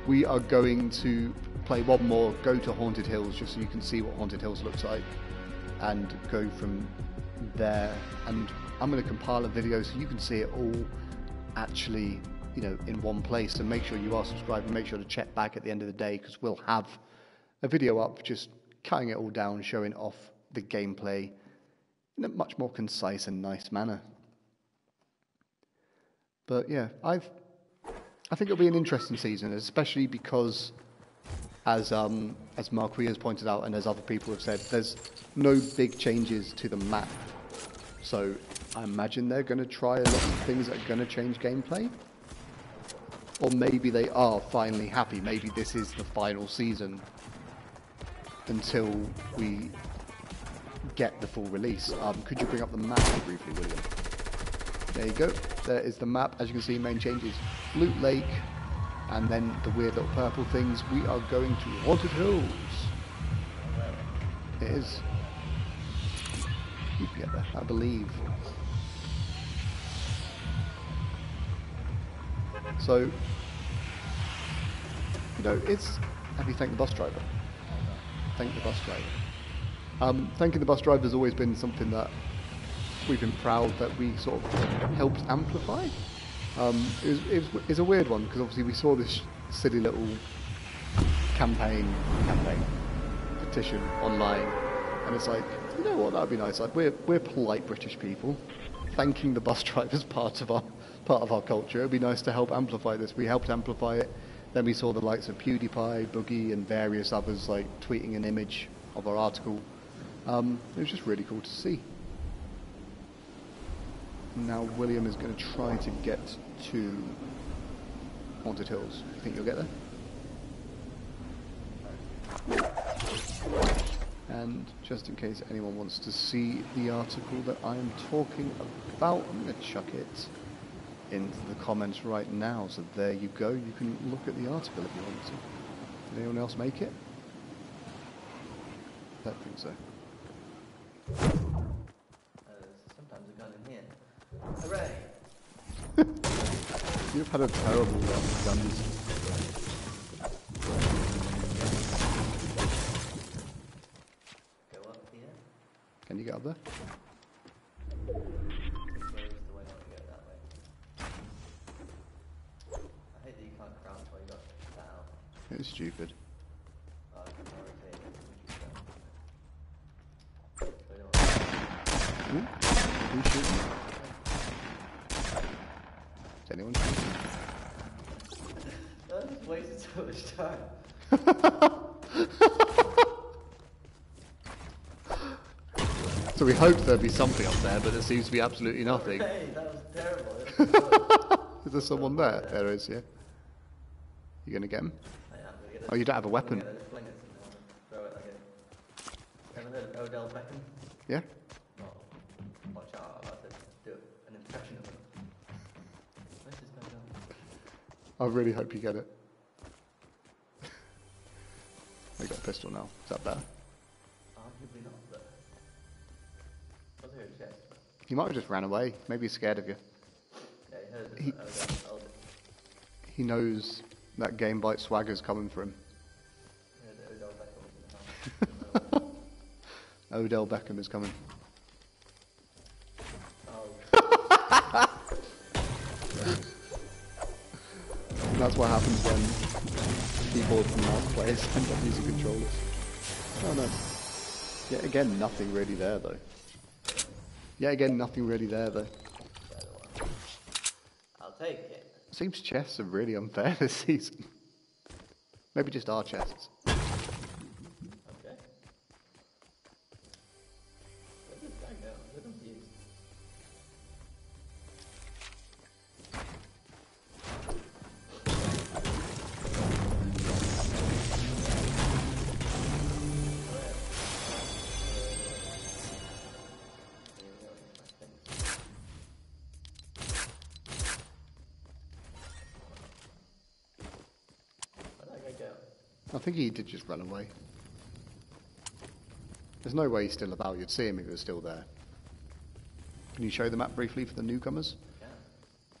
we are going to play one more, go to Haunted Hills, just so you can see what Haunted Hills looks like, and go from there. And I'm going to compile a video so you can see it all actually, you know, in one place. And make sure you are subscribed, and make sure to check back at the end of the day, because we'll have a video up just cutting it all down, showing off the gameplay in a much more concise and nice manner. But yeah, I think it'll be an interesting season, especially because, as Marquis has pointed out and as other people have said, there's no big changes to the map. So I imagine they're going to try a lot of things that are going to change gameplay. Or maybe they are finally happy. Maybe this is the final season until we get the full release. Could you bring up the map briefly, William? There you go. There is the map. As you can see, main changes: Loot Lake, and then the weird little purple things. We are going to Haunted Hills. It is. You can get there, I believe. So, you know, it's... Have you thanked the bus driver? Thank the bus driver. Thanking the bus driver has always been something that we've been proud that we sort of helped amplify. It's a weird one, because obviously we saw this silly little campaign, petition online, and it's like, you know what, that'd be nice. Like, we're polite British people. Thanking the bus driver is part of our culture. It'd be nice to help amplify this. We helped amplify it. Then we saw the likes of PewDiePie, Boogie, and various others like tweeting an image of our article. It was just really cool to see. Now William is going to try to get to Haunted Hills. You think you'll get there? And just in case anyone wants to see the article that I am talking about, I'm going to chuck it into the comments right now. So there you go. You can look at the article if you want to. Did anyone else make it? I don't think so. Sometimes a gun in here. Hooray! You've had a terrible run of guns. Go up here. Can you get up there? Where is the way not to go that way? I hate that you can't crouch while you got that out. It's stupid. Oh, I can rotate it. Ooh, who's shooting? Is anyone shooting? That just wasted so much time. So we hoped there'd be something up there, but there seems to be absolutely nothing. Hey, that was terrible. Is there someone there? There is, yeah. You gonna get him? I am gonna get it. Oh, you don't have a weapon. Yeah, just fling it somewhere. Throw it like a... Ever heard of Odell Beckham? Yeah? Oh, watch out, I'm about to do an impression of him. Where's this guy going? I really hope you get it. I got a pistol now. Is that better? Arguably not, but... What's here a chest? He might have just ran away. Maybe he's scared of you. Yeah, he heard He- Odell. He knows that GameByte swagger's coming for him. He heard Odell Beckham was in the house. Odell Beckham is coming. Oh, And that's what happens when keyboard and mouse players end up using controllers. Oh no. Yet again, nothing really there though. Yet again, nothing really there though. I'll take it. Seems chests are really unfair this season. Maybe just our chests. Okay. Where did this guy go? I'm so confused. I think he did just run away. There's no way he's still about. You'd see him if he was still there. Can you show the map briefly for the newcomers? Yeah.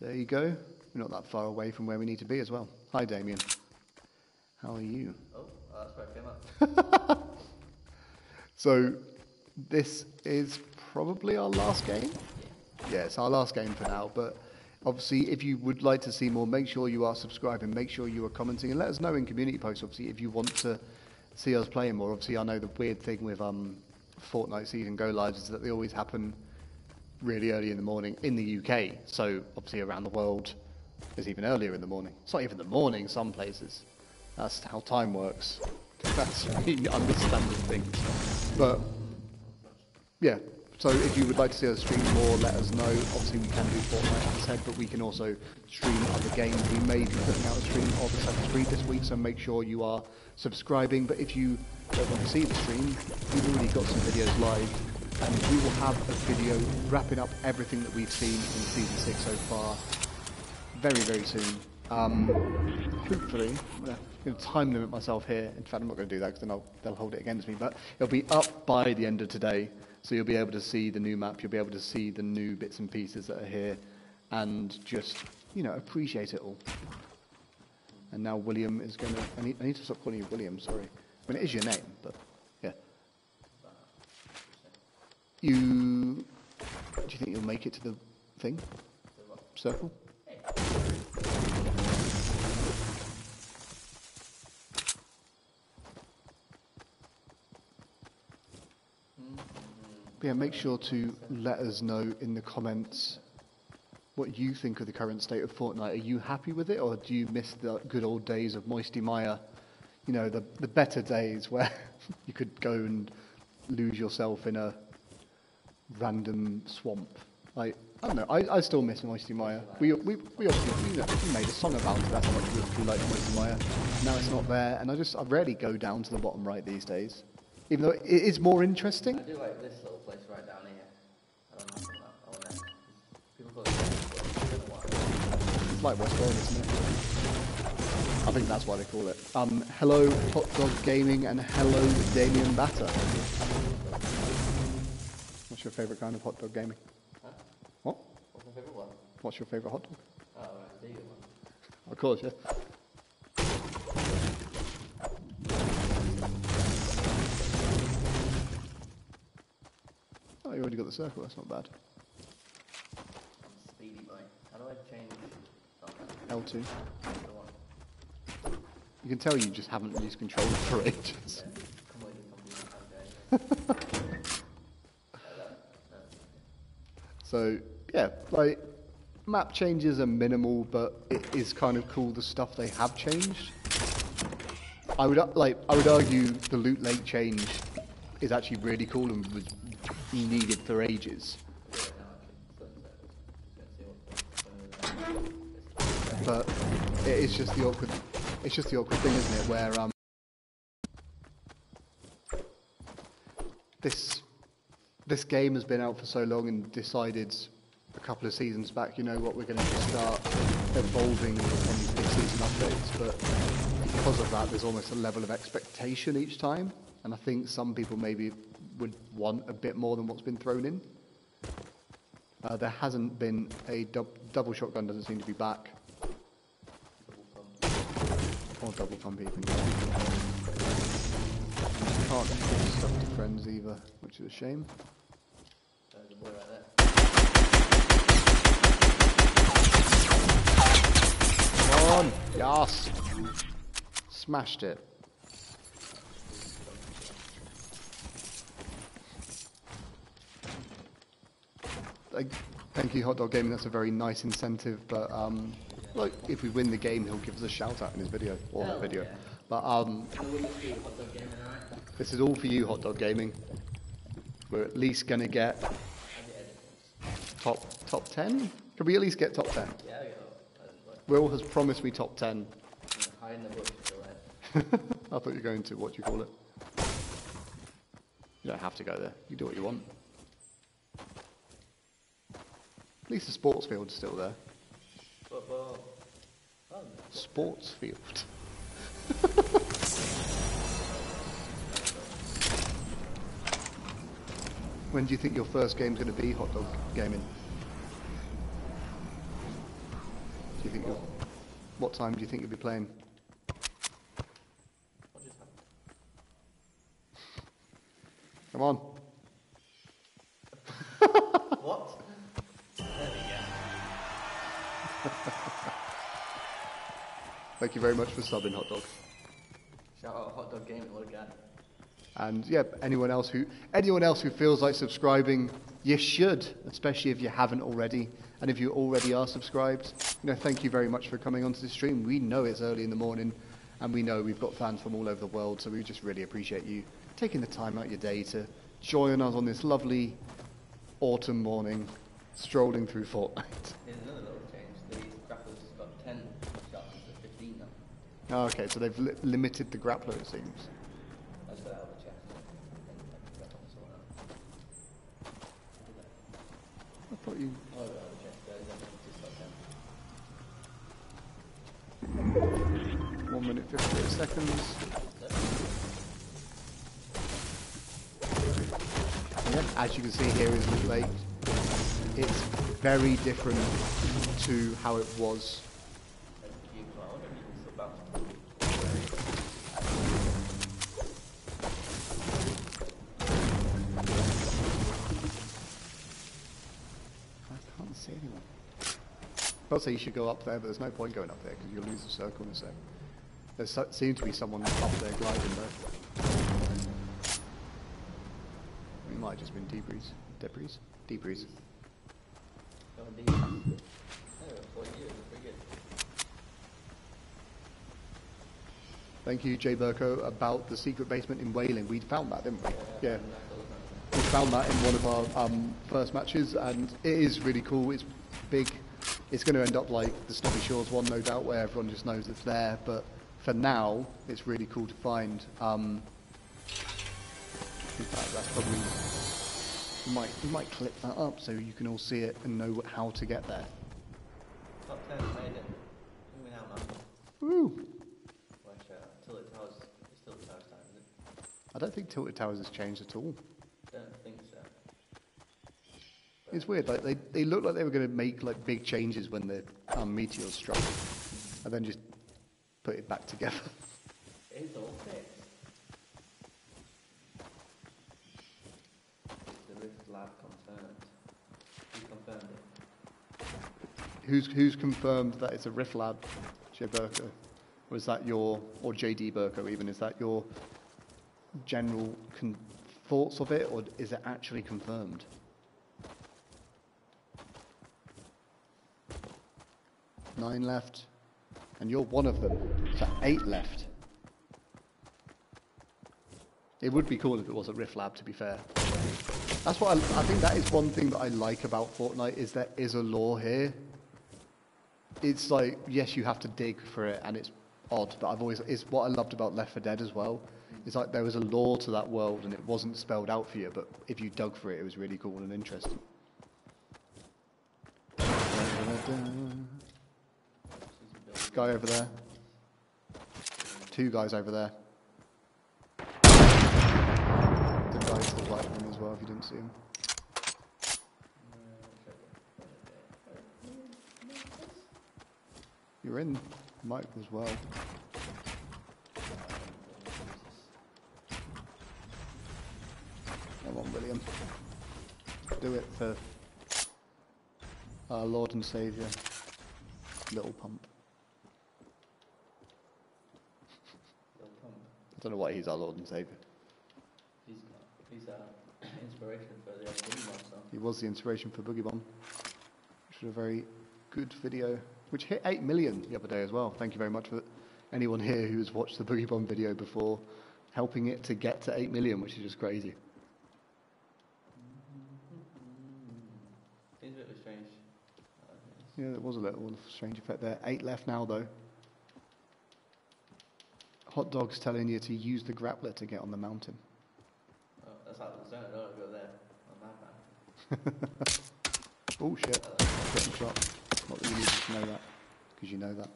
There you go. We're not that far away from where we need to be as well. Hi, Damien. How are you? Oh, that's where I came up. So, this is probably our last game? Yeah, it's our last game for now, but obviously if you would like to see more, make sure you are subscribing, make sure you are commenting, and let us know in community posts, obviously, if you want to see us playing more. Obviously, I know the weird thing with Fortnite season go lives is that they always happen really early in the morning in the UK, so obviously around the world it's even earlier in the morning. It's not even the morning some places. That's how time works. That's the understanding things. But yeah, so if you would like to see us stream more, let us know. Obviously we can do Fortnite, as I said, but we can also stream other games. We may be putting out a stream of Assassin's Creed this week, so make sure you are subscribing. But if you don't want to see the stream, we've already got some videos live, and we will have a video wrapping up everything that we've seen in Season 6 so far very, very soon. Hopefully, I'm going to time limit myself here. In fact, I'm not going to do that because then they'll hold it against me, but it'll be up by the end of today. So you'll be able to see the new map, you'll be able to see the new bits and pieces that are here, and just, appreciate it all. And now William is going to... I need to stop calling you William, sorry. I mean, it is your name, but yeah. Do you think you'll make it to the thing? Circle? Yeah, make sure to let us know in the comments what you think of the current state of Fortnite. Are you happy with it, or do you miss the good old days of Moisty Mire? The better days where you could go and lose yourself in a random swamp. I don't know, I still miss Moisty Mire. We obviously made a song about it, that's how much we like Moisty Mire. Now it's not there, and I rarely go down to the bottom right these days. Even though it is more interesting. I do like this little place right down here. I don't know what that. People call it It's like Westworld, isn't it? I think that's why they call it. Hello Hot Dog Gaming and hello Damien Batter. What's your favourite kind of hot dog gaming? Huh? What? What's my favourite one? What's your favourite hot dog? Oh, right, the vegan one. Of course, yeah. Oh, you already got the circle, that's not bad. Speedy boy. How do I change? L2. The one. You can tell you just haven't used controller for ages. So, yeah, map changes are minimal, but it is kind of cool the stuff they have changed. I would argue the loot lake change is actually really cool and was needed for ages. But it's just the awkward thing, isn't it, where this game has been out for so long and decided a couple of seasons back, you know what, we're going to start evolving on these big season updates, but because of that there's almost a level of expectation each time, and I think some people maybe would want a bit more than what's been thrown in. There hasn't been a double shotgun, doesn't seem to be back. Or double pump even. Can't give stuff to friends either, which is a shame. There's a boy right there. Come on! Yes! Smashed it. Thank you, Hot Dog Gaming. That's a very nice incentive, but if we win the game, he'll give us a shout out in his video or her video. Yeah. But this is all for you, Hot Dog Gaming. We're at least gonna get top 10. Can we at least get top 10? Yeah, Will has promised me top 10. hide in the bush till then. I thought you were going to what do you call it? You don't have to go there. You do what you want. At least the sports field's still there. Football. Oh, Sports field. When do you think your first game's going to be, Hot Dog Gaming? you think? What time do you think you'll be playing? What just happened? Come on. What? There we go. Thank you very much for subbing, Hot Dog. Shout out Hot Dog Gaming, what a guy. And yeah, anyone else who feels like subscribing, you should, especially if you haven't already. And if you already are subscribed, thank you very much for coming onto the stream. We know it's early in the morning, and we know we've got fans from all over the world, so we just really appreciate you taking the time out of your day to join us on this lovely autumn morning, strolling through Fortnite. There's another little change. The grapplers got 10 shots instead of 15 now. Oh, okay, so they've limited the grappler, it seems. That's got out of the chest. I thought you... Oh, out of the chest. Just got 10. 1 minute 58 seconds. Yeah, as you can see here is the lake. It's very different to how it was. I can't see anyone. I'd say you should go up there, but there's no point going up there because you'll lose the circle in a sec. There seems to be someone up there gliding though. It might have just been debris. Thank you, Jay Burko, about the secret basement in Wailing. We found that, didn't we? Yeah. We found that in one of our first matches, and it is really cool. It's big. It's going to end up like the Snobby Shores one, no doubt, where everyone just knows it's there. But for now, it's really cool to find. In fact, that's probably... You might clip that up so you can all see it and know how to get there. Top 10 made it. Look at me now, man. Woo! Watch out. Tilted Towers. It's Tilted Towers time, isn't it? I don't think Tilted Towers has changed at all. Don't think so. It's weird. Like they looked like they were going to make like big changes when the meteors struck, and then just put it back together. It's all fixed. The Rift Lab confirmed. Who confirmed it? Who's confirmed that it's a Rift Lab, Jay Burko? Or is that or JD Burko even, is that your general thoughts of it, or is it actually confirmed? Nine left, and you're one of them, so 8 left. It would be cool if it was a Rift Lab, to be fair. That's what I think that is one thing that I like about Fortnite, is there is a lore here. It's like, yes, you have to dig for it, and it's odd, but it's what I loved about Left 4 Dead as well. It's like there was a lore to that world, and it wasn't spelled out for you, but if you dug for it, it was really cool and interesting. Guy over there. 2 guys over there. The guy to the right of him as well, if you didn't see him. You're in Mike as well. Come on, William. Do it for our Lord and Saviour, Little Pump. I don't know why he's our Lord and Saviour. He's our inspiration for the Boogie Bomb song. He was the inspiration for Boogie Bomb, which was a very good video, which hit 8 million the other day as well. Thank you very much for anyone here who has watched the Boogie Bomb video before, helping it to get to 8 million, which is just crazy. Seems a bit strange. Yeah, there was a little strange effect there. 8 left now, though. Hot Dog's telling you to use the grappler to get on the mountain. Oh, that's out of the zone. I don't want to go there. I'm mad, man. Oh shit, getting shot. Not that you needed to know that, because you know that.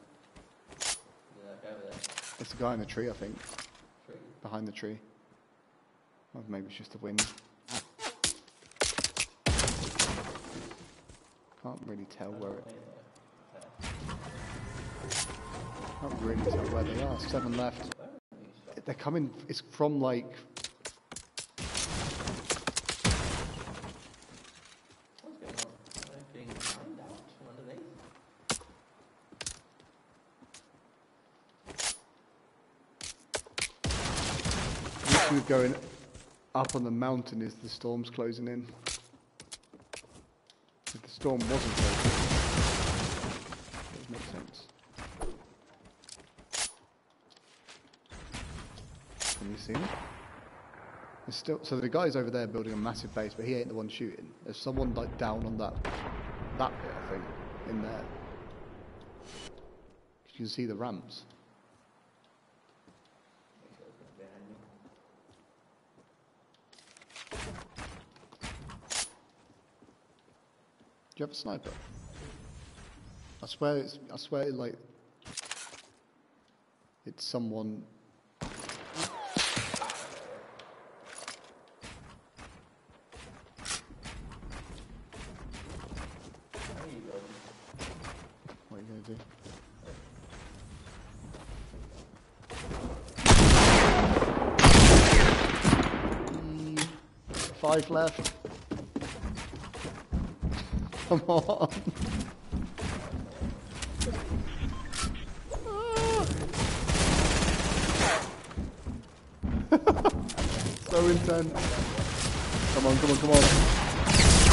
Yeah, go over there. It's the guy in the tree, I think. Tree. Behind the tree. Or maybe it's just the wind. Can't really tell where it... Can't really tell where they are. 7 left. They're coming. It's from like. Literally going up on the mountain is the storm's closing in. If the storm wasn't closing, it would make sense. Can you see him? There's still, so the guy's over there building a massive base, but he ain't the one shooting. There's someone like down on that bit, I think, in there. You can see the ramps. Do you have a sniper? I swear like it's someone. What are you gonna do? 5 left. Come on. So intense. Come on, come on, come on.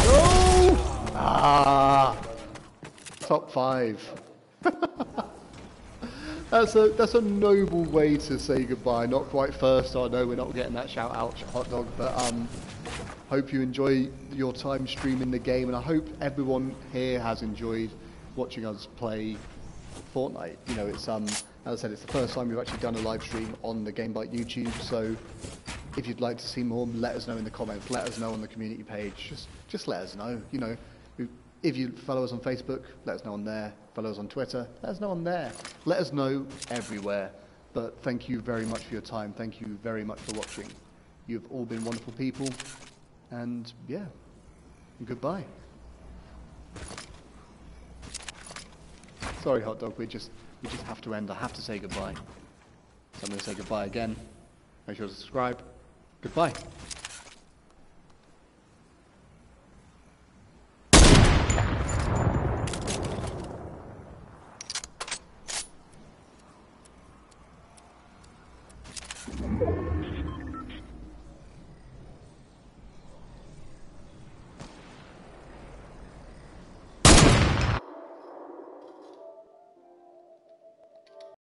No! Ah! Top 5. That's a noble way to say goodbye. Not quite first, I know we're not getting that shout out, hot dog, but hope you enjoy your time streaming the game, and I hope everyone here has enjoyed watching us play Fortnite. You know, it's as I said, it's the first time we've actually done a live stream on the GameByte YouTube, so if you'd like to see more, let us know in the comments, let us know on the community page, just let us know, you know. If you follow us on Facebook, let us know on there. Follow us on Twitter, let us know on there. Let us know everywhere. But thank you very much for your time. Thank you very much for watching. You've all been wonderful people. And yeah, goodbye. Sorry, hot dog, we just have to end. I have to say goodbye. So I'm going to say goodbye again. Make sure to subscribe. Goodbye.